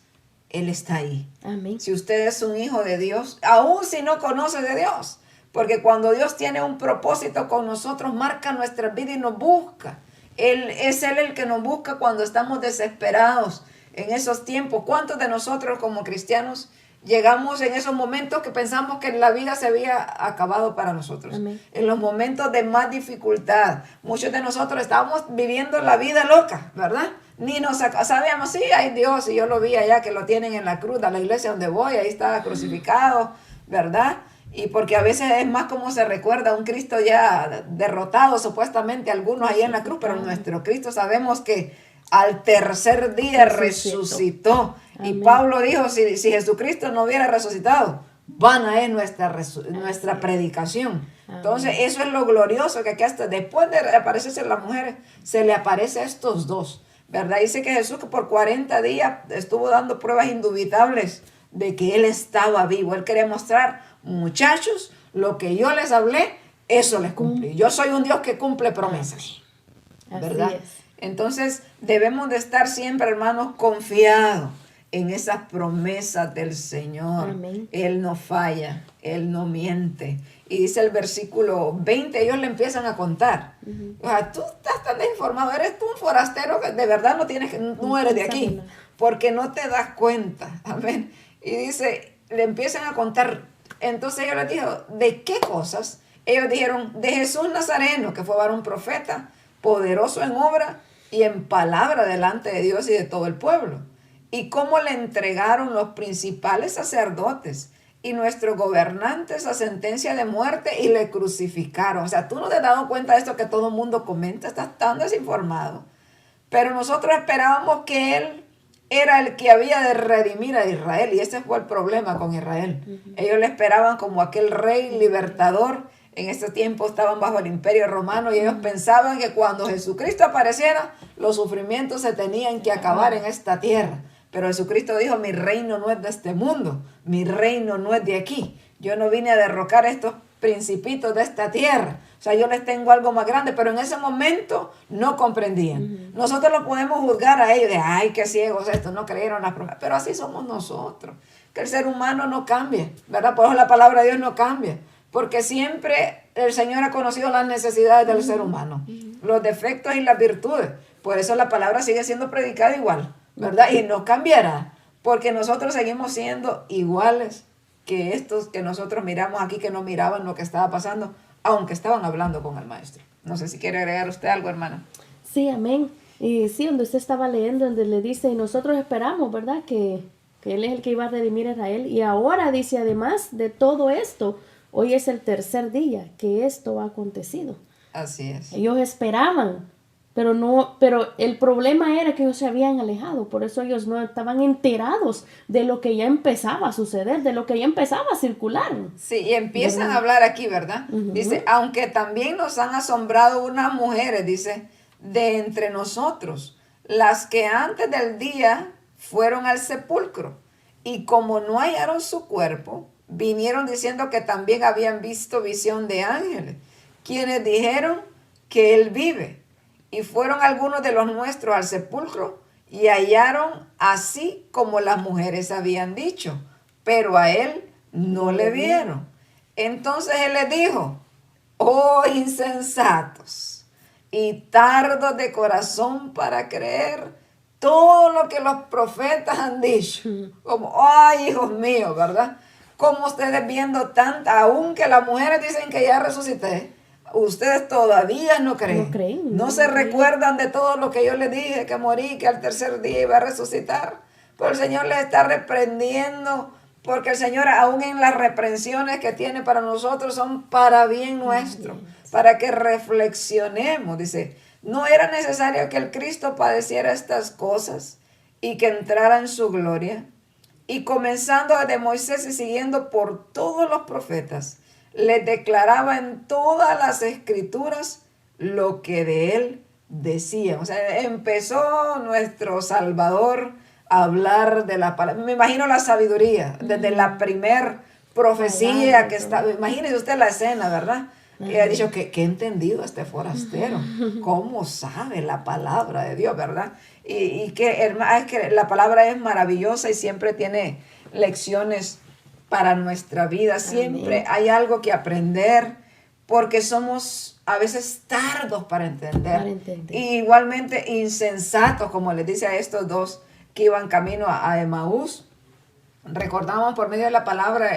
Él está ahí. Amén. Si usted es un hijo de Dios, aún si no conoce de Dios, porque cuando Dios tiene un propósito con nosotros, marca nuestra vida y nos busca. Él el que nos busca cuando estamos desesperados en esos tiempos. ¿Cuántos de nosotros como cristianos llegamos en esos momentos que pensamos que la vida se había acabado para nosotros? Amén. En los momentos de más dificultad, muchos de nosotros estábamos viviendo la vida loca, ¿verdad? Ni nos sabíamos, sí, hay Dios, y yo lo vi allá que lo tienen en la cruz, a la iglesia donde voy, ahí está crucificado, ¿verdad? Y porque a veces es más como se recuerda a un Cristo ya derrotado, supuestamente algunos ahí en la cruz, pero nuestro Cristo sabemos que al 3.er día resucitó. Y Pablo dijo, si Jesucristo no hubiera resucitado, vana es nuestra predicación. Entonces eso es lo glorioso, que aquí hasta después de aparecerse las mujeres, se le aparece a estos dos, ¿verdad? Dice que Jesús, que por 40 días estuvo dando pruebas indubitables de que Él estaba vivo. Él quería mostrar, muchachos, lo que yo les hablé, eso les cumplí. Yo soy un Dios que cumple promesas, ¿verdad? Así es. Entonces debemos de estar siempre, hermanos, confiados en esas promesas del Señor. Amén. Él no falla, Él no miente. Y dice el versículo 20, ellos le empiezan a contar. O sea, tú estás tan desinformado, eres tú un forastero que de verdad no eres de aquí, porque no te das cuenta. Amén. Y dice, le empiezan a contar. Entonces ellos les dijo, ¿de qué cosas? Ellos dijeron, de Jesús Nazareno, que fue varón profeta, poderoso en obra y en palabra delante de Dios y de todo el pueblo. Y cómo le entregaron los principales sacerdotes y nuestros gobernantes a sentencia de muerte y le crucificaron. O sea, tú no te has dado cuenta de esto que todo el mundo comenta, estás tan desinformado. Pero nosotros esperábamos que Él era el que había de redimir a Israel, y ese fue el problema con Israel. Ellos le esperaban como aquel rey libertador. En ese tiempo estaban bajo el imperio romano y ellos pensaban que cuando Jesucristo apareciera, los sufrimientos se tenían que acabar en esta tierra. Pero Jesucristo dijo, mi reino no es de este mundo, mi reino no es de aquí. Yo no vine a derrocar a estos principitos de esta tierra. O sea, yo les tengo algo más grande, pero en ese momento no comprendían. Nosotros lo podemos juzgar a ellos de, ay, qué ciegos estos, no creyeron las promesas. Pero así somos nosotros, que el ser humano no cambia, ¿verdad? Por eso la palabra de Dios no cambia, porque siempre el Señor ha conocido las necesidades del ser humano, los defectos y las virtudes. Por eso la palabra sigue siendo predicada igual, ¿verdad? Y no cambiará, porque nosotros seguimos siendo iguales que estos que nosotros miramos aquí, que no miraban lo que estaba pasando, aunque estaban hablando con el maestro. No sé si quiere agregar usted algo, hermana. Sí, amén. Y sí, donde usted estaba leyendo, donde le dice, y nosotros esperamos, ¿verdad? Que Él es el que iba a redimir a Israel. Y ahora dice, además de todo esto, hoy es el tercer día que esto ha acontecido. Así es. Ellos esperaban, pero el problema era que ellos se habían alejado, por eso ellos no estaban enterados de lo que ya empezaba a suceder, de lo que ya empezaba a circular. Sí, y empiezan ¿Verdad? a hablar aquí, ¿verdad? Ujú. Dice, aunque también nos han asombrado unas mujeres, dice, de entre nosotros, las que antes del día fueron al sepulcro, y como no hallaron su cuerpo, vinieron diciendo que también habían visto visión de ángeles, quienes dijeron que él vive. Y fueron algunos de los nuestros al sepulcro y hallaron así como las mujeres habían dicho, pero a él no le vieron. Entonces él les dijo, oh insensatos y tardos de corazón para creer todo lo que los profetas han dicho. Como, ay, hijos míos, ¿verdad? Como ustedes viendo tanta, aunque las mujeres dicen que ya resucité, ustedes todavía no creen. No creen, No no se creen. recuerdan de todo lo que yo les dije, que morí, que al tercer día iba a resucitar. Pero el Señor les está reprendiendo, porque el Señor, aún en las reprensiones que tiene para nosotros, son para bien nuestro, para que reflexionemos. Dice, no era necesario que el Cristo padeciera estas cosas y que entrara en su gloria. Y comenzando desde Moisés y siguiendo por todos los profetas, les declaraba en todas las escrituras lo que de él decía. O sea, empezó nuestro Salvador a hablar de la palabra. Me imagino la sabiduría, desde la primer profecía que está. Imagínese usted la escena, ¿verdad? Y ha dicho que he entendido este forastero, cómo sabe la palabra de Dios, ¿verdad? Y que, es que la palabra es maravillosa y siempre tiene lecciones para nuestra vida. Siempre Amén. hay algo que aprender porque somos a veces tardos para entender. Para entender. Y igualmente insensatos, como les dice a estos dos que iban camino a Emaús. Recordamos por medio de la palabra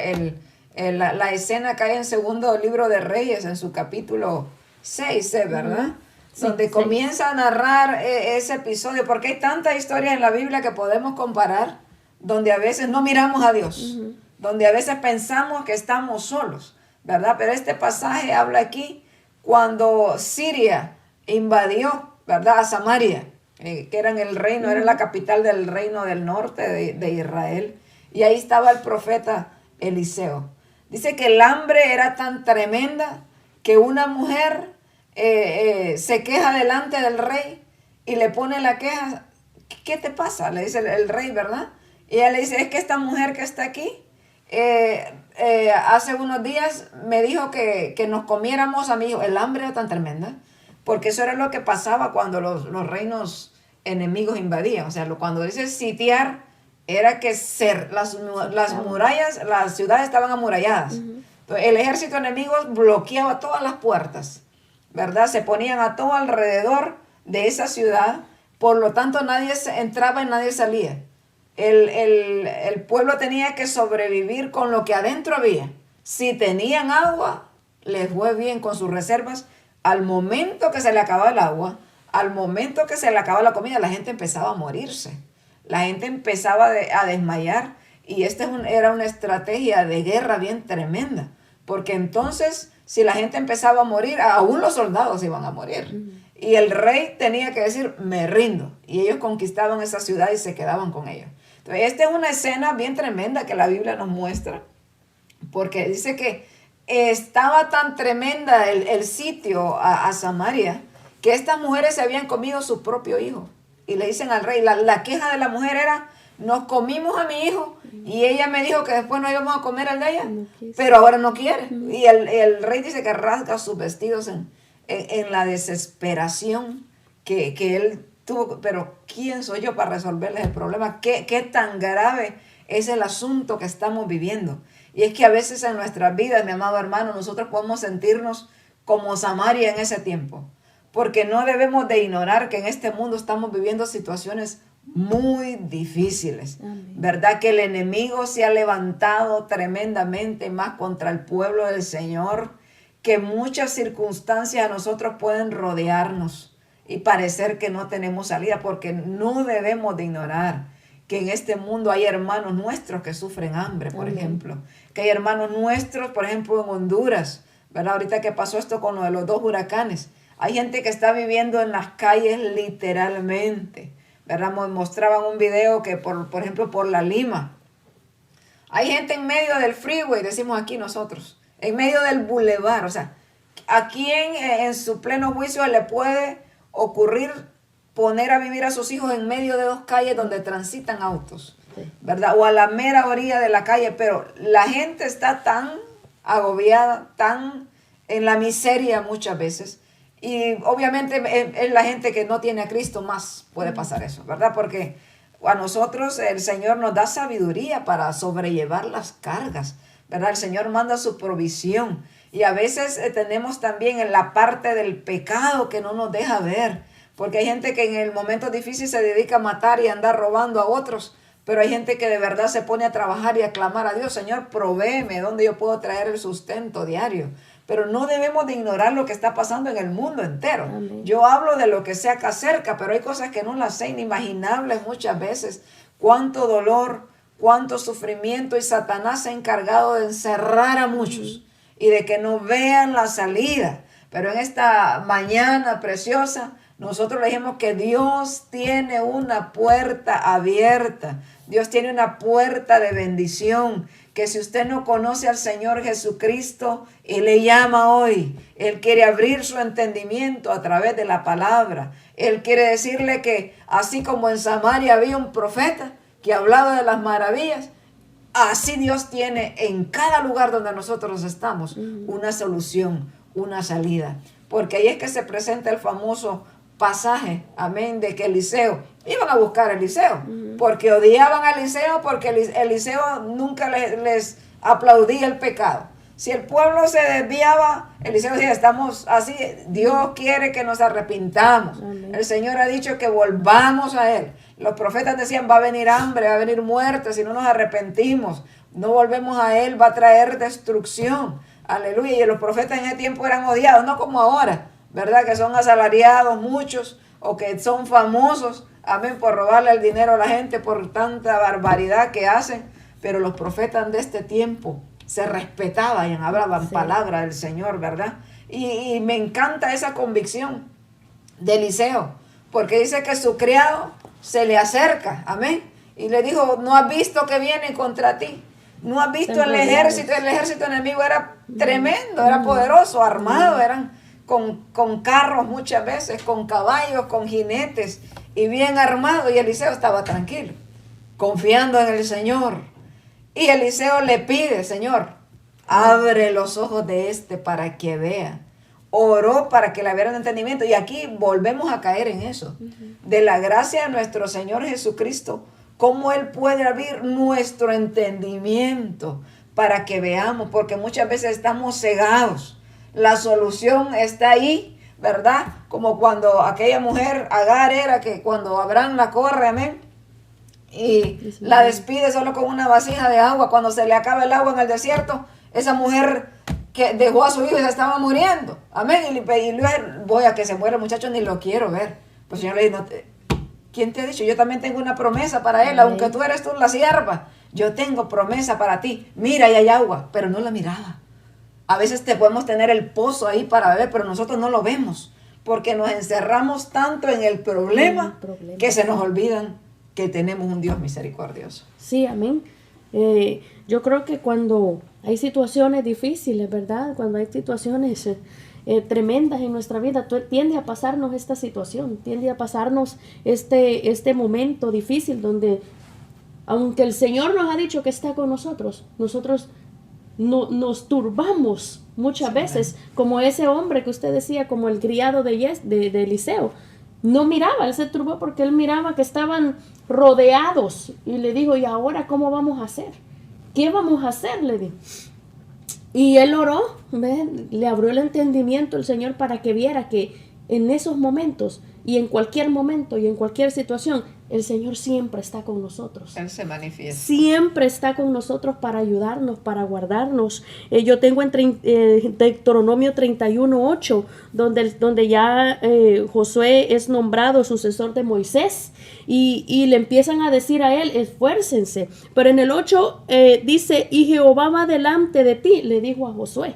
la escena que hay en segundo libro de Reyes, en su capítulo 6, ¿verdad? Sí, Donde 6. comienza a narrar ese episodio, porque hay tantas historias en la Biblia que podemos comparar, donde a veces no miramos a Dios, donde a veces pensamos que estamos solos, ¿verdad? Pero este pasaje habla aquí cuando Siria invadió, ¿verdad? A Samaria, que eran el reino, era la capital del reino del norte de Israel. Y ahí estaba el profeta Eliseo. Dice que el hambre era tan tremenda que una mujer se queja delante del rey y le pone la queja. ¿Qué te pasa? Le dice el rey, ¿verdad? Y ella le dice, es que esta mujer que está aquí hace unos días me dijo que nos comiéramos a mi hijo. El hambre era tan tremenda, porque eso era lo que pasaba cuando los reinos enemigos invadían. O sea, cuando dice sitiar, era que las murallas, las ciudades estaban amuralladas. Entonces, el ejército enemigo bloqueaba todas las puertas, ¿verdad? Se ponían a todo alrededor de esa ciudad, por lo tanto nadie entraba y nadie salía. El pueblo tenía que sobrevivir con lo que adentro había. Si tenían agua, les fue bien con sus reservas. Al momento que se le acababa el agua, al momento que se le acababa la comida, la gente empezaba a morirse. La gente empezaba a desmayar. Y esta era una estrategia de guerra bien tremenda. Porque entonces, si la gente empezaba a morir, aún los soldados iban a morir. Y el rey tenía que decir, me rindo. Y ellos conquistaban esa ciudad y se quedaban con ellos. Entonces, esta es una escena bien tremenda que la Biblia nos muestra. Porque dice que estaba tan tremenda el sitio a Samaria, que estas mujeres se habían comido su propio hijo. Y le dicen al rey, la queja de la mujer era, nos comimos a mi hijo y ella me dijo que después no íbamos a comer al de ella, pero ahora no quiere. Y el rey dice que rasga sus vestidos en la desesperación que él tuvo. Pero ¿quién soy yo para resolverles el problema? ¿Qué tan grave es el asunto que estamos viviendo? Y es que a veces en nuestras vidas, mi amado hermano, nosotros podemos sentirnos como Samaria en ese tiempo. Porque no debemos de ignorar que en este mundo estamos viviendo situaciones muy difíciles. Amén. ¿Verdad? Que el enemigo se ha levantado tremendamente más contra el pueblo del Señor, que muchas circunstancias a nosotros pueden rodearnos y parecer que no tenemos salida, porque no debemos de ignorar que en este mundo hay hermanos nuestros que sufren hambre, por ejemplo, que hay hermanos nuestros, por ejemplo, en Honduras, ¿verdad? Ahorita que pasó esto con lo de los 2 huracanes, hay gente que está viviendo en las calles literalmente, ¿verdad? Mostraban un video que, por ejemplo, por La Lima, hay gente en medio del freeway, decimos aquí nosotros, en medio del bulevar. O sea, ¿a quién en su pleno juicio le puede ocurrir poner a vivir a sus hijos en medio de 2 calles donde transitan autos, ¿verdad? O a la mera orilla de la calle, pero la gente está tan agobiada, tan en la miseria muchas veces. Y obviamente es la gente que no tiene a Cristo más puede pasar eso, ¿verdad? Porque a nosotros el Señor nos da sabiduría para sobrellevar las cargas, ¿verdad? El Señor manda su provisión. Y a veces tenemos también en la parte del pecado que no nos deja ver. Porque hay gente que en el momento difícil se dedica a matar y a andar robando a otros. Pero hay gente que de verdad se pone a trabajar y a clamar a Dios: Señor, provéeme donde yo puedo traer el sustento diario. Pero no debemos de ignorar lo que está pasando en el mundo entero. Amén. Yo hablo de lo que sea acá cerca, pero hay cosas que no las sé inimaginables muchas veces. Cuánto dolor, cuánto sufrimiento, y Satanás se ha encargado de encerrar a muchos y de que no vean la salida. Pero en esta mañana preciosa, nosotros le dijimos que Dios tiene una puerta abierta. Dios tiene una puerta de bendición, que si usted no conoce al Señor Jesucristo y le llama hoy, Él quiere abrir su entendimiento a través de la palabra. Él quiere decirle que así como en Samaria había un profeta que hablaba de las maravillas, así Dios tiene en cada lugar donde nosotros estamos una solución, una salida. Porque ahí es que se presenta el famoso pasaje, amén, de que Eliseo, iban a buscar a Eliseo, porque odiaban a Eliseo, porque Eliseo nunca les aplaudía el pecado. Si el pueblo se desviaba, Eliseo decía: estamos así, Dios quiere que nos arrepintamos. Amén. El Señor ha dicho que volvamos a Él. Los profetas decían: va a venir hambre, va a venir muerte, si no nos arrepentimos, no volvemos a Él, va a traer destrucción. Aleluya. Y los profetas en ese tiempo eran odiados, no como ahora, ¿verdad? Que son asalariados muchos, o que son famosos, amén, por robarle el dinero a la gente, por tanta barbaridad que hacen. Pero los profetas de este tiempo se respetaban y hablaban palabra del Señor, ¿verdad? Y me encanta esa convicción de Eliseo, porque dice que su criado se le acerca, amén, y le dijo: ¿no has visto que viene contra ti? ¿No has visto el ejército? El ejército enemigo era tremendo, era poderoso, armado, eran con carros muchas veces, con caballos, con jinetes y bien armado. Y Eliseo estaba tranquilo, confiando en el Señor. Y Eliseo le pide: Señor, abre los ojos de este para que vea. Oró para que le abrieran entendimiento. Y aquí volvemos a caer en eso, de la gracia de nuestro Señor Jesucristo, cómo Él puede abrir nuestro entendimiento para que veamos, porque muchas veces estamos cegados. La solución está ahí, ¿verdad? Como cuando aquella mujer, Agar, era que cuando Abraham la corre, amén, y la despide solo con una vasija de agua, cuando se le acaba el agua en el desierto, esa mujer que dejó a su hijo y se estaba muriendo, amén, y luego: voy a que se muera el muchacho, ni lo quiero ver. Pues el Señor le dijo: ¿quién te ha dicho? Yo también tengo una promesa para él, aunque tú eres la sierva, yo tengo promesa para ti. Mira, y hay agua, pero no la miraba. A veces podemos tener el pozo ahí para beber, pero nosotros no lo vemos, porque nos encerramos tanto en el problema que se nos olvidan que tenemos un Dios misericordioso. Sí, amén. Yo creo que cuando hay situaciones difíciles, ¿verdad? Cuando hay situaciones tremendas en nuestra vida, tiende a pasarnos esta situación, tiende a pasarnos este momento difícil donde, aunque el Señor nos ha dicho que está con nosotros, nosotros nos turbamos muchas veces, como ese hombre que usted decía, como el criado de Eliseo. No miraba, él se turbó porque él miraba que estaban rodeados y le dijo: ¿y ahora cómo vamos a hacer? ¿Qué vamos a hacer? Le dijo. Y él oró, ¿ven? Le abrió el entendimiento el Señor para que viera que en esos momentos y en cualquier momento y en cualquier situación, el Señor siempre está con nosotros. Él se manifiesta. Siempre está con nosotros para ayudarnos, para guardarnos. Yo tengo en Deuteronomio 31:8, donde ya Josué es nombrado sucesor de Moisés y le empiezan a decir a él, esfuércense. Pero en el 8 dice, y Jehová va delante de ti, le dijo a Josué.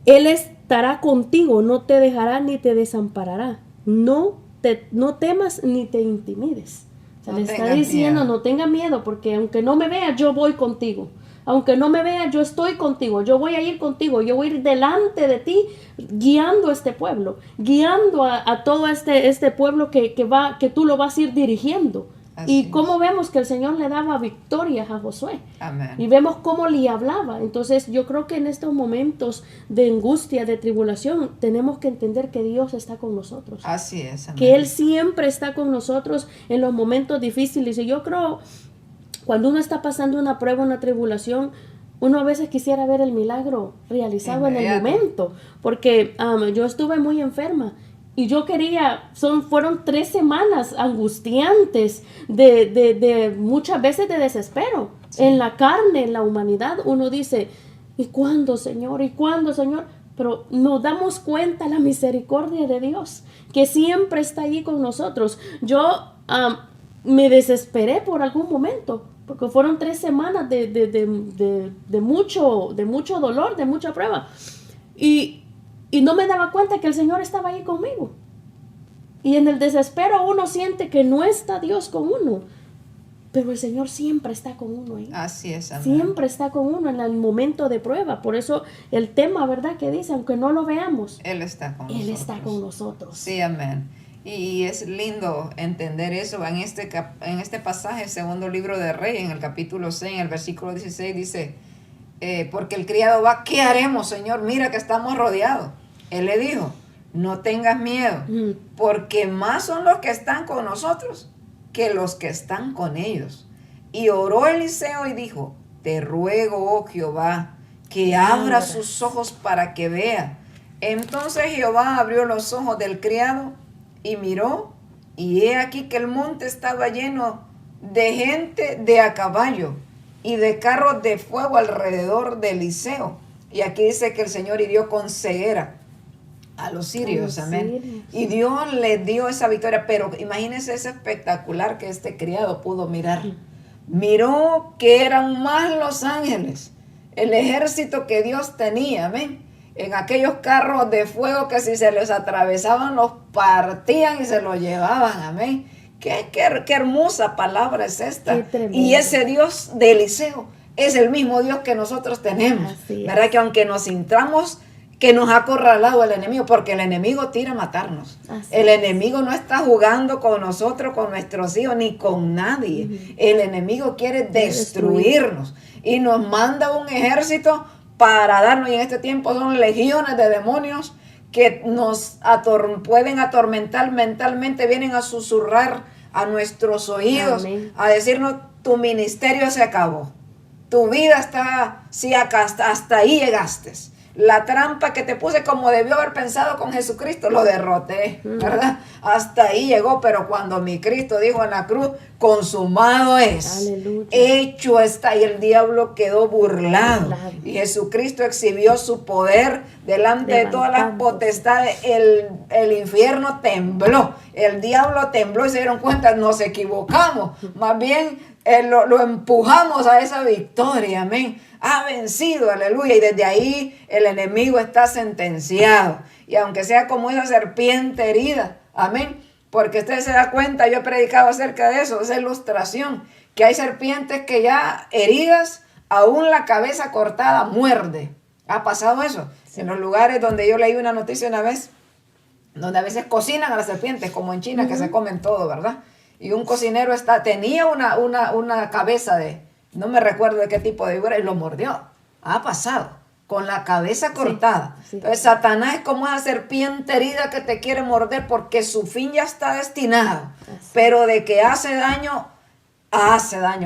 Él estará contigo, no te dejará ni te desamparará. No temas ni te intimides. O sea, No le está tengas diciendo, miedo. no tenga miedo, porque aunque no me veas, yo voy contigo. Aunque no me veas, yo estoy contigo. Yo voy a ir contigo. Yo voy a ir delante de ti, guiando a este pueblo, guiando a todo este pueblo que tú lo vas a ir dirigiendo. Así Y es. cómo vemos que el Señor le daba victorias a Josué. Amén. Y vemos cómo le hablaba. Entonces yo creo que en estos momentos de angustia, de tribulación, tenemos que entender que Dios está con nosotros. Así es. Amén. Que Él siempre está con nosotros en los momentos difíciles. Y yo creo, cuando uno está pasando una prueba, una tribulación, uno a veces quisiera ver el milagro realizado en el Inmediato. momento. Porque yo estuve muy enferma. Y yo fueron 3 semanas angustiantes de muchas veces de desespero. Sí. En la carne, en la humanidad, uno dice, ¿y cuándo, Señor? ¿Y cuándo, Señor? Pero nos damos cuenta la misericordia de Dios, que siempre está allí con nosotros. Yo me desesperé por algún momento, porque fueron 3 semanas de mucho dolor, de mucha prueba. Y no me daba cuenta que el Señor estaba ahí conmigo. Y en el desespero uno siente que no está Dios con uno. Pero el Señor siempre está con uno ahí. Así es. Amén. Siempre está con uno en el momento de prueba. Por eso el tema, ¿verdad? Que dice, aunque no lo veamos, Él está con nosotros. Él está con nosotros. Sí, amén. Y es lindo entender eso. En este pasaje, segundo libro de Reyes, en el capítulo 6, en el versículo 16, dice, porque el criado va, ¿qué haremos, Señor? Mira que estamos rodeados. Él le dijo, no tengas miedo, porque más son los que están con nosotros que los que están con ellos. Y oró Eliseo y dijo, te ruego, oh Jehová, que abra sus ojos para que vea. Entonces Jehová abrió los ojos del criado y miró, y he aquí que el monte estaba lleno de gente de a caballo y de carros de fuego alrededor de Eliseo. Y aquí dice que el Señor hirió con ceguera a los sirios, amén. Y Dios le dio esa victoria, pero imagínense ese espectacular que este criado pudo mirar. Miró que eran más los ángeles, el ejército que Dios tenía, amén. En aquellos carros de fuego que si se les atravesaban los partían y se los llevaban, amén. Qué hermosa palabra es esta. Y ese Dios de Eliseo es el mismo Dios que nosotros tenemos. ¿Verdad? Que aunque nos sintamos que nos ha acorralado el enemigo, porque el enemigo tira a matarnos. El enemigo no está jugando con nosotros, con nuestros hijos, ni con nadie. El enemigo quiere destruirnos y nos manda un ejército para darnos, y en este tiempo son legiones de demonios que nos pueden atormentar mentalmente, vienen a susurrar a nuestros oídos, a decirnos, tu ministerio se acabó, tu vida está, si acá, hasta ahí llegaste. La trampa que te puse, como debió haber pensado con Jesucristo, lo derroté, ¿verdad? Hasta ahí llegó, pero cuando mi Cristo dijo en la cruz, consumado es, aleluya, hecho está, y el diablo quedó burlado. Y Jesucristo exhibió su poder delante de todas las potestades. El infierno tembló, el diablo tembló y se dieron cuenta, nos equivocamos, más bien lo empujamos a esa victoria, amén. Ha vencido, aleluya, y desde ahí el enemigo está sentenciado. Y aunque sea como esa serpiente herida, amén, porque usted se da cuenta, yo he predicado acerca de eso, esa ilustración, que hay serpientes que ya heridas, aún la cabeza cortada muerde. ¿Ha pasado eso? Sí. En los lugares donde yo leí una noticia una vez, donde a veces cocinan a las serpientes, como en China, que se comen todo, ¿verdad? Y un cocinero tenía una cabeza no me recuerdo de qué tipo de víbora, y lo mordió. Ha pasado, con la cabeza cortada. Sí. Entonces Satanás es como esa serpiente herida que te quiere morder porque su fin ya está destinado. Pero de que hace daño,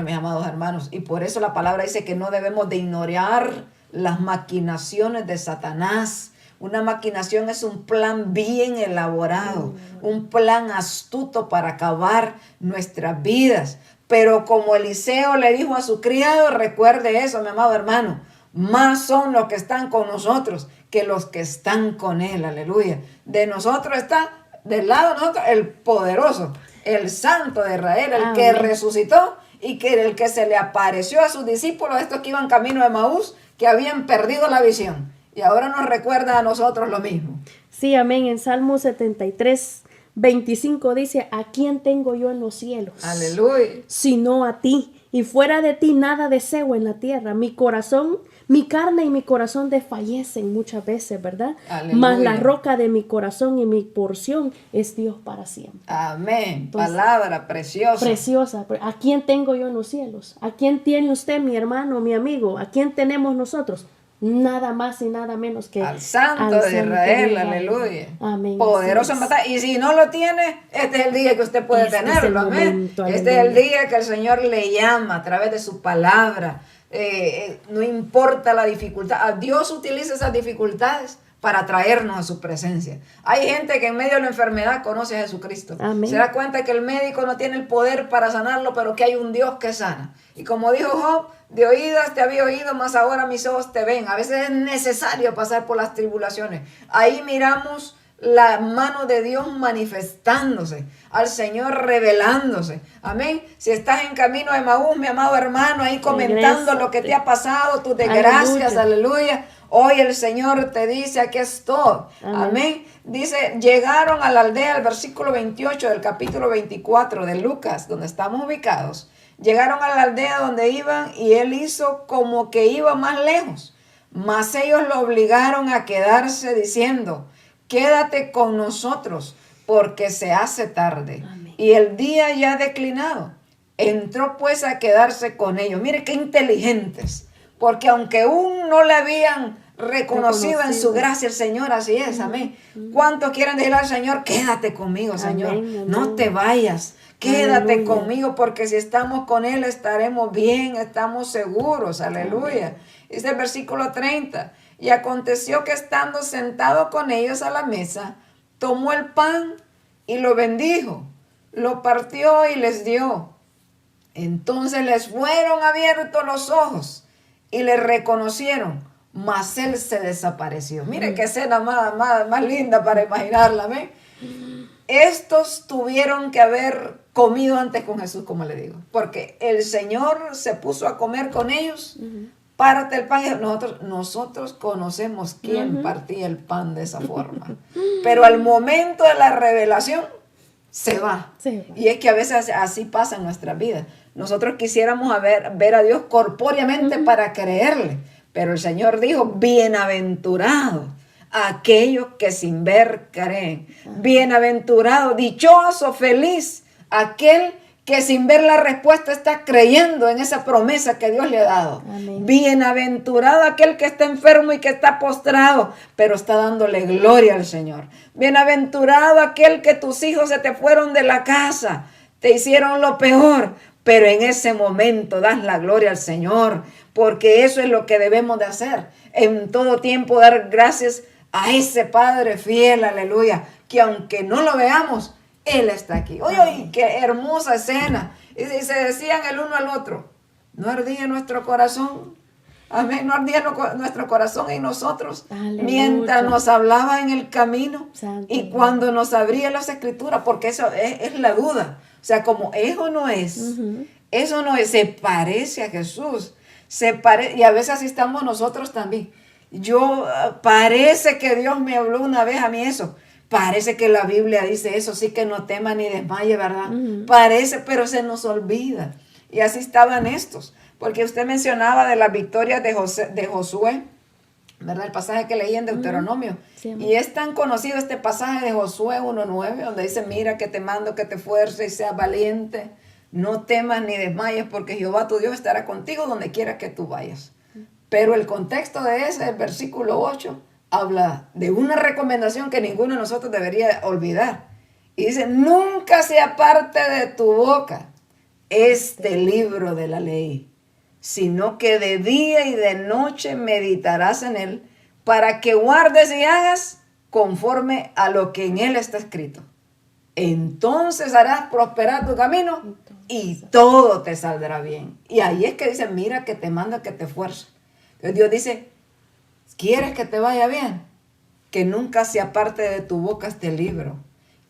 mis amados hermanos. Y por eso la palabra dice que no debemos de ignorar las maquinaciones de Satanás, Una maquinación es un plan bien elaborado, un plan astuto para acabar nuestras vidas. Pero como Eliseo le dijo a su criado, recuerde eso, mi amado hermano, más son los que están con nosotros que los que están con él, aleluya. De nosotros está, del lado de nosotros, el poderoso, el santo de Israel, el que resucitó y que el que se le apareció a sus discípulos, estos que iban camino de Maús, que habían perdido la visión. Y ahora nos recuerda a nosotros lo mismo. Sí, amén. En Salmo 73:25 dice, ¿a quién tengo yo en los cielos? Aleluya. Sino a ti. Y fuera de ti nada deseo en la tierra. Mi corazón, mi carne y mi corazón desfallecen muchas veces, ¿verdad? Aleluya. Mas la roca de mi corazón y mi porción es Dios para siempre. Amén. Entonces, palabra preciosa. Preciosa. ¿A quién tengo yo en los cielos? ¿A quién tiene usted, mi hermano, mi amigo? ¿A quién tenemos nosotros? Nada más y nada menos que al Santo de Israel, aleluya. Amén. Poderoso en batalla. Y si no lo tiene, este es el día que usted puede tenerlo, amén. Este es el día que el Señor le llama a través de su palabra. No importa la dificultad, Dios utiliza esas dificultades para traernos a su presencia. Hay gente que en medio de la enfermedad conoce a Jesucristo. Amén. Se da cuenta que el médico no tiene el poder para sanarlo, pero que hay un Dios que sana. Y como dijo Job, de oídas te había oído, mas ahora mis ojos te ven. A veces es necesario pasar por las tribulaciones. Ahí miramos la mano de Dios manifestándose, al Señor revelándose. Amén. Si estás en camino de Maús, mi amado hermano, ahí comentando lo que te ha pasado, tus desgracias, aleluya. Hoy el Señor te dice, aquí estoy. Amén. Dice, llegaron a la aldea, el versículo 28 del capítulo 24 de Lucas, donde estamos ubicados. Llegaron a la aldea donde iban y él hizo como que iba más lejos. Mas ellos lo obligaron a quedarse diciendo, quédate con nosotros porque se hace tarde. Amén. Y el día ya ha declinado. Entró pues a quedarse con ellos. Mire qué inteligentes. Porque aunque aún no le habían reconocido en su gracia el Señor, así es, amén. ¿Cuántos quieren decirle al Señor, quédate conmigo, Señor? Amén. No te vayas, quédate aleluya. Conmigo, porque si estamos con Él estaremos bien, estamos seguros, aleluya. Amén. Dice el versículo 30, y aconteció que estando sentado con ellos a la mesa, tomó el pan y lo bendijo, lo partió y les dio. Entonces les fueron abiertos los ojos y le reconocieron, mas él se desapareció. Mire qué escena más linda para imaginarla, ¿ven? Estos tuvieron que haber comido antes con Jesús, como le digo, porque el Señor se puso a comer con ellos, parte el pan, y nosotros conocemos quién partía el pan de esa forma, pero al momento de la revelación se va. Y es que a veces así pasa en nuestras vidas. Nosotros quisiéramos ver a Dios corpóreamente para creerle, pero el Señor dijo, bienaventurados aquellos que sin ver creen. Bienaventurado, dichoso, feliz, aquel que sin ver la respuesta está creyendo en esa promesa que Dios le ha dado. Amén. Bienaventurado aquel que está enfermo y que está postrado, pero está dándole gloria al Señor. Bienaventurado aquel que tus hijos se te fueron de la casa, te hicieron lo peor, pero en ese momento das la gloria al Señor, porque eso es lo que debemos de hacer. En todo tiempo dar gracias a ese Padre fiel, aleluya, que aunque no lo veamos, Él está aquí. Oye, qué hermosa escena. Y se decían el uno al otro, ¿no ardía nuestro corazón? Amén, no ardía nuestro corazón en nosotros. Aleluya. Mientras nos hablaba en el camino. Santo y cuando nos abría las escrituras, porque eso es la duda. O sea, como eso no es, eso no es, se parece a Jesús, y a veces así estamos nosotros también. Parece que Dios me habló una vez a mí eso, parece que la Biblia dice eso, sí, que no tema ni desmaye, ¿verdad? Parece, pero se nos olvida. Y así estaban estos, porque usted mencionaba de las victorias de Josué, ¿verdad? El pasaje que leí en Deuteronomio. Sí, y es tan conocido este pasaje de Josué 1:9, donde dice, mira que te mando que te esfuerces y seas valiente, no temas ni desmayes, porque Jehová tu Dios estará contigo donde quiera que tú vayas. Pero el contexto de ese, el versículo 8, habla de una recomendación que ninguno de nosotros debería olvidar. Y dice, nunca se aparte de tu boca este libro de la ley, sino que de día y de noche meditarás en él, para que guardes y hagas conforme a lo que en él está escrito. Entonces harás prosperar tu camino y todo te saldrá bien. Y ahí es que dice, mira que te manda que te esfuerces. Entonces Dios dice, ¿quieres que te vaya bien? Que nunca se aparte de tu boca este libro.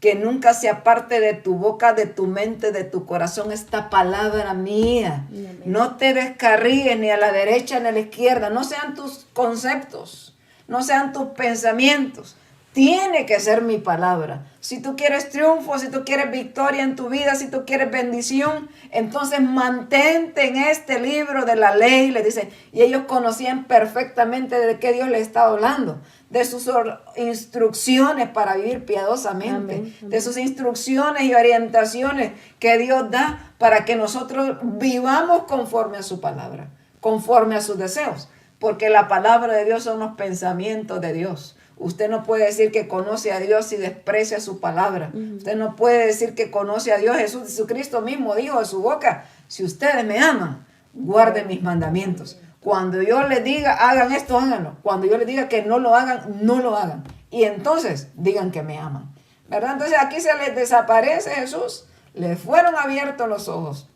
Que nunca se aparte de tu boca, de tu mente, de tu corazón esta palabra mía. Amén. No te descarríes ni a la derecha ni a la izquierda. No sean tus conceptos, no sean tus pensamientos. Tiene que ser mi palabra. Si tú quieres triunfo, si tú quieres victoria en tu vida, si tú quieres bendición, entonces mantente en este libro de la ley, le dice. Y ellos conocían perfectamente de qué Dios les estaba hablando, de sus instrucciones para vivir piadosamente, amén, amén. De sus instrucciones y orientaciones que Dios da para que nosotros vivamos conforme a su palabra, conforme a sus deseos, porque la palabra de Dios son los pensamientos de Dios. Usted no puede decir que conoce a Dios si desprecia su palabra. Usted no puede decir que conoce a Dios. Jesucristo mismo dijo de su boca, si ustedes me aman, guarden mis mandamientos. Cuando yo les diga, hagan esto, háganlo. Cuando yo les diga que no lo hagan, no lo hagan. Y entonces digan que me aman. ¿Verdad? Entonces aquí se les desaparece Jesús. Les fueron abiertos los ojos.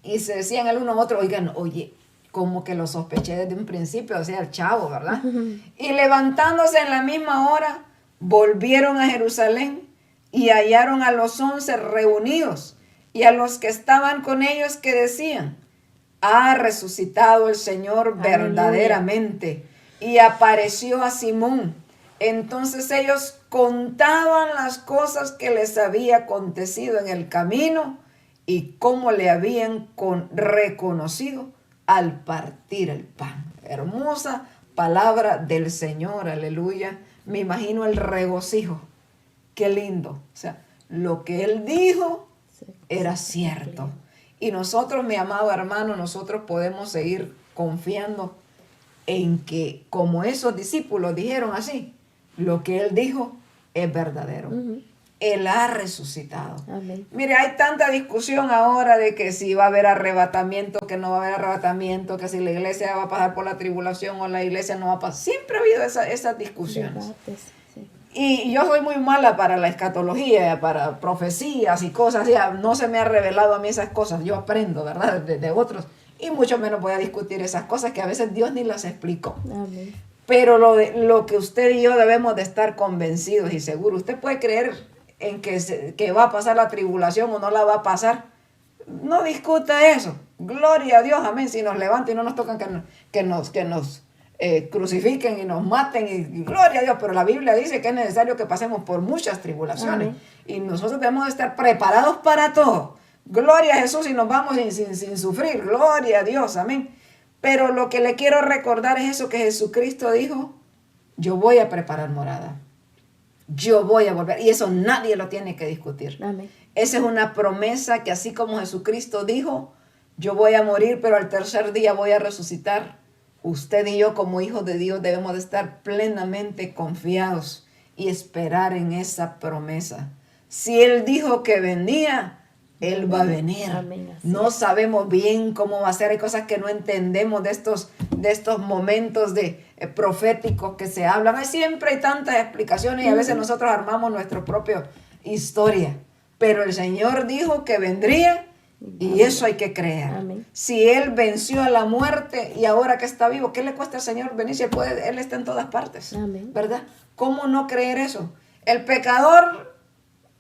Y se decían el uno a otro, oigan, oye, como que lo sospeché desde un principio, o sea, el chavo, ¿verdad? Y levantándose en la misma hora, volvieron a Jerusalén y hallaron a los 11 reunidos y a los que estaban con ellos que decían, ha resucitado el Señor verdaderamente. Y apareció a Simón. Entonces ellos contaban las cosas que les había acontecido en el camino y cómo le habían reconocido al partir el pan. Hermosa palabra del Señor, aleluya. Me imagino el regocijo. Qué lindo. O sea, lo que Él dijo era cierto. Y nosotros, mi amado hermano, nosotros podemos seguir confiando en que, como esos discípulos dijeron así, lo que Él dijo es verdadero. Él ha resucitado. Amén. Mire, hay tanta discusión ahora de que si va a haber arrebatamiento, que no va a haber arrebatamiento, que si la iglesia va a pasar por la tribulación o la iglesia no va a pasar. Siempre ha habido esas discusiones. Sí. Y yo soy muy mala para la escatología, para profecías y cosas. Ya no se me ha revelado a mí esas cosas. Yo aprendo, ¿verdad? De otros. Y mucho menos voy a discutir esas cosas que a veces Dios ni las explicó. Amén. Pero lo que usted y yo debemos de estar convencidos y seguros. Usted puede creer en que va a pasar la tribulación o no la va a pasar. No discuta eso. Gloria a Dios, amén. Si nos levantan y no nos tocan que nos crucifiquen y nos maten, y gloria a Dios. Pero la Biblia dice que es necesario que pasemos por muchas tribulaciones. Amén. Y nosotros debemos de estar preparados para todo. Gloria a Jesús y nos vamos sin sufrir. Gloria a Dios, amén. Pero lo que le quiero recordar es eso que Jesucristo dijo: yo voy a preparar morada. Yo voy a volver. Y eso nadie lo tiene que discutir. Amén. Esa es una promesa que, así como Jesucristo dijo, yo voy a morir, pero al tercer día voy a resucitar. Usted y yo, como hijos de Dios, debemos de estar plenamente confiados y esperar en esa promesa. Si Él dijo que venía, Él va a venir. Amén. No sabemos bien cómo va a ser. Hay cosas que no entendemos de estos momentos proféticos que se hablan. Siempre hay tantas explicaciones y a veces nosotros armamos nuestra propia historia. Pero el Señor dijo que vendría y eso hay que creer. Amén. Si Él venció a la muerte y ahora que está vivo, ¿qué le cuesta al Señor venir si Él está en todas partes? Amén. ¿Verdad? ¿Cómo no creer eso? El pecador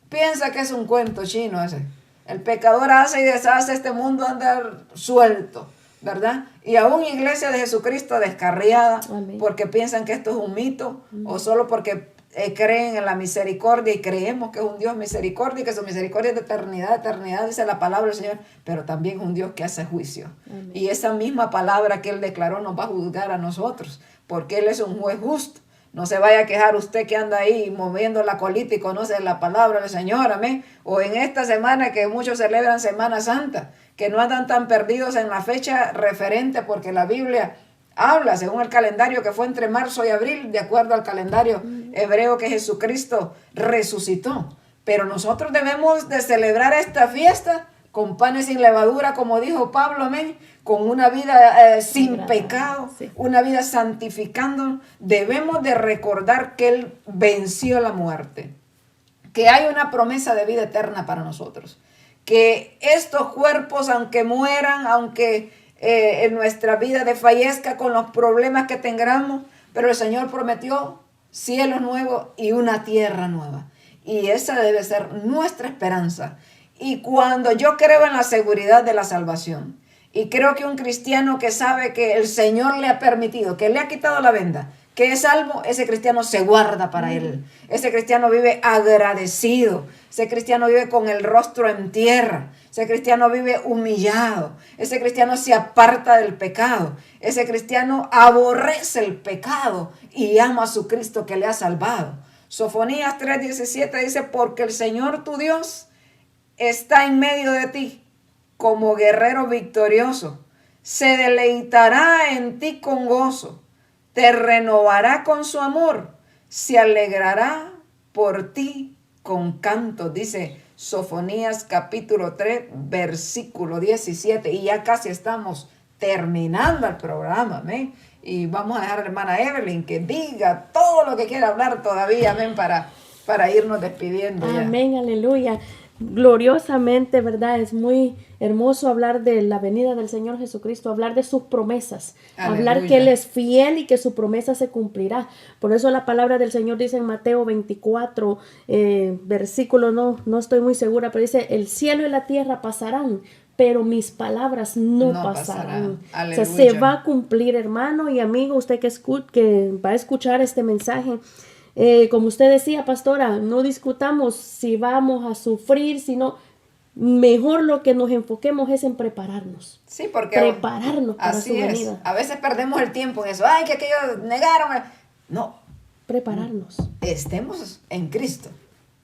piensa que es un cuento chino ese. El pecador hace y deshace este mundo andar suelto, ¿verdad? Y aún iglesia de Jesucristo descarriada. Amén. Porque piensan que esto es un mito. Amén. O solo porque creen en la misericordia y creemos que es un Dios misericordia y que su misericordia es de eternidad, dice la palabra del Señor, pero también es un Dios que hace juicio. Amén. Y esa misma palabra que Él declaró nos va a juzgar a nosotros, porque Él es un juez justo. No se vaya a quejar usted que anda ahí moviendo la colita y conoce la palabra del Señor, amén. O en esta semana que muchos celebran Semana Santa, que no andan tan perdidos en la fecha referente, porque la Biblia habla, según el calendario que fue entre marzo y abril, de acuerdo al calendario hebreo, que Jesucristo resucitó. Pero nosotros debemos de celebrar esta fiesta con panes sin levadura, como dijo Pablo, amén, con una vida sin pecado, sí. una vida santificándonos. Debemos de recordar que Él venció la muerte, que hay una promesa de vida eterna para nosotros, que estos cuerpos, aunque mueran, aunque en nuestra vida desfallezca con los problemas que tengamos, pero el Señor prometió cielos nuevos y una tierra nueva. Y esa debe ser nuestra esperanza. Y cuando yo creo en la seguridad de la salvación, y creo que un cristiano que sabe que el Señor le ha permitido, que le ha quitado la venda, que es salvo, ese cristiano se guarda para Él. Ese cristiano vive agradecido. Ese cristiano vive con el rostro en tierra. Ese cristiano vive humillado. Ese cristiano se aparta del pecado. Ese cristiano aborrece el pecado y ama a su Cristo que le ha salvado. Sofonías 3:17 dice, porque el Señor tu Dios está en medio de ti como guerrero victorioso. Se deleitará en ti con gozo. Te renovará con su amor, se alegrará por ti con canto, dice Sofonías capítulo 3, versículo 17. Y ya casi estamos terminando el programa, amén. Y vamos a dejar a la hermana Evelyn que diga todo lo que quiera hablar todavía, amén, para irnos despidiendo. Amén, ya. Aleluya. Gloriosamente, ¿verdad? Es muy hermoso hablar de la venida del Señor Jesucristo, hablar de sus promesas, Aleluya. hablar que Él es fiel y que su promesa se cumplirá. Por eso la palabra del Señor dice en Mateo 24, versículo, no estoy muy segura, pero dice, el cielo y la tierra pasarán, pero mis palabras no pasarán. O sea, se va a cumplir, hermano y amigo, usted que va a escuchar este mensaje. Como usted decía, pastora, no discutamos si vamos a sufrir, sino mejor lo que nos enfoquemos es en prepararnos. Sí, porque prepararnos para su venida. A veces perdemos el tiempo en eso. Ay, que aquellos negaron. No. Prepararnos. Estemos en Cristo.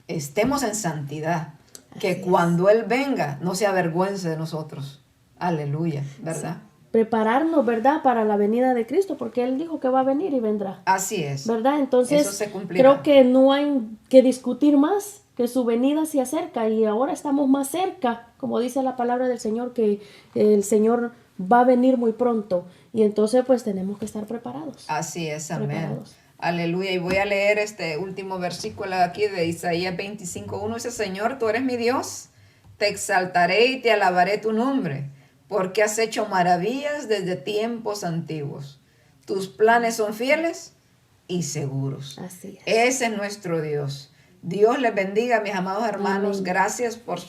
Estemos en santidad. Que Así cuando Él venga no se avergüence de nosotros. Aleluya, ¿verdad? Sí. Prepararnos, ¿verdad? Para la venida de Cristo, porque Él dijo que va a venir y vendrá. Así es. ¿Verdad? Entonces, eso se cumplirá. Creo que no hay que discutir más, que su venida se acerca y ahora estamos más cerca, como dice la palabra del Señor, que el Señor va a venir muy pronto y entonces pues tenemos que estar preparados. Así es, amén. Preparados. Aleluya. Y voy a leer este último versículo aquí de Isaías 25:1. Dice, Señor, tú eres mi Dios, te exaltaré y te alabaré tu nombre, porque has hecho maravillas desde tiempos antiguos. Tus planes son fieles y seguros. Así es. Ese es nuestro Dios. Dios les bendiga, mis amados hermanos. Amén. Gracias por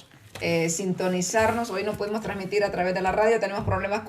sintonizarnos. Hoy no pudimos transmitir a través de la radio, tenemos problemas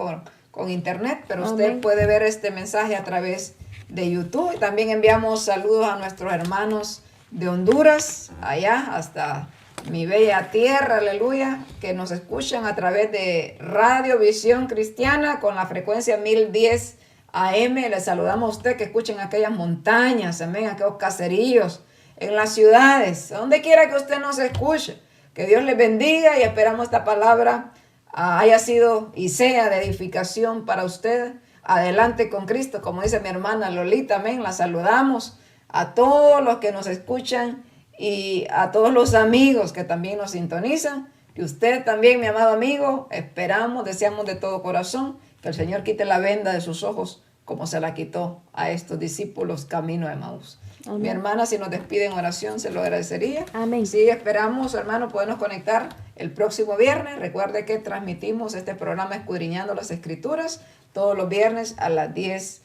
con internet, pero usted Amén. puede ver este mensaje a través de YouTube. También enviamos saludos a nuestros hermanos de Honduras, allá hasta mi bella tierra, aleluya, que nos escuchan a través de Radio Visión Cristiana con la frecuencia 1010 AM. Les saludamos a usted que escuchen aquellas montañas, amén, aquellos caseríos, en las ciudades, donde quiera que usted nos escuche. Que Dios les bendiga y esperamos esta palabra haya sido y sea de edificación para usted. Adelante con Cristo, como dice mi hermana Lolita, amén. La saludamos a todos los que nos escuchan y a todos los amigos que también nos sintonizan. Y usted también, mi amado amigo, esperamos, deseamos de todo corazón que el Señor quite la venda de sus ojos como se la quitó a estos discípulos camino de Emaús. Amén. Mi hermana, si nos despide en oración, se lo agradecería. Amén. Sí, esperamos, hermano, podernos conectar el próximo viernes. Recuerde que transmitimos este programa Escudriñando las Escrituras todos los viernes a las 10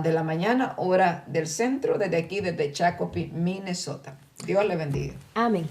de la mañana, hora del centro, desde aquí, desde Shakopee, Minnesota. Dios le bendiga. Amén.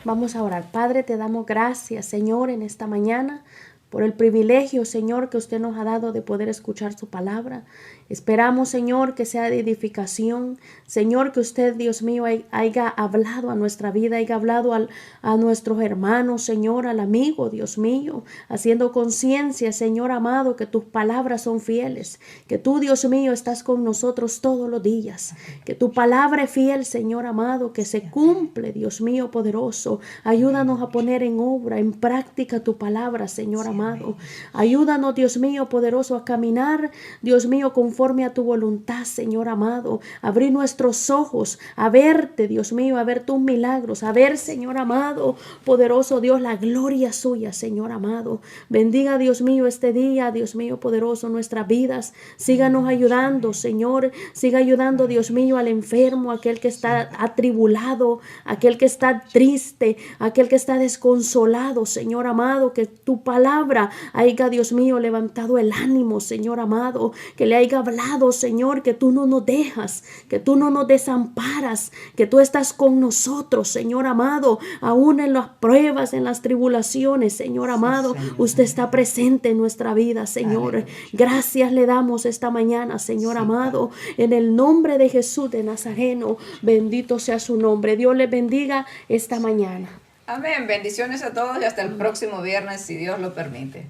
Vamos a orar. Padre, te damos gracias, Señor, en esta mañana por el privilegio, Señor, que usted nos ha dado de poder escuchar su palabra. Esperamos, Señor, que sea de edificación. Señor, que usted, Dios mío, haya hablado a nuestra vida, haya hablado a nuestros hermanos, Señor, al amigo, Dios mío, haciendo conciencia, Señor amado, que tus palabras son fieles, que tú, Dios mío, estás con nosotros todos los días, que tu palabra es fiel, Señor amado, que se cumple, Dios mío poderoso. Ayúdanos a poner en obra, en práctica tu palabra, Señor amado. amado. Ayúdanos, Dios mío, poderoso, a caminar, Dios mío, conforme a tu voluntad, Señor amado. Abrir nuestros ojos a verte, Dios mío, a ver tus milagros, a ver, Señor amado, poderoso Dios, la gloria suya, Señor amado. Bendiga, Dios mío, este día, Dios mío, poderoso, nuestras vidas. Síganos ayudando, Señor. Siga ayudando, Dios mío, al enfermo, aquel que está atribulado, aquel que está triste, aquel que está desconsolado, Señor amado. Que tu palabra haya, Dios mío, levantado el ánimo, Señor amado. Que le haya hablado, Señor, que tú no nos dejas, que tú no nos desamparas, que tú estás con nosotros, Señor amado, aún en las pruebas, en las tribulaciones, Señor amado, usted está presente en nuestra vida, Señor. Gracias le damos esta mañana, Señor amado, en el nombre de Jesús de Nazareno, bendito sea su nombre. Dios le bendiga esta mañana. Amén. Bendiciones a todos y hasta el próximo viernes, si Dios lo permite.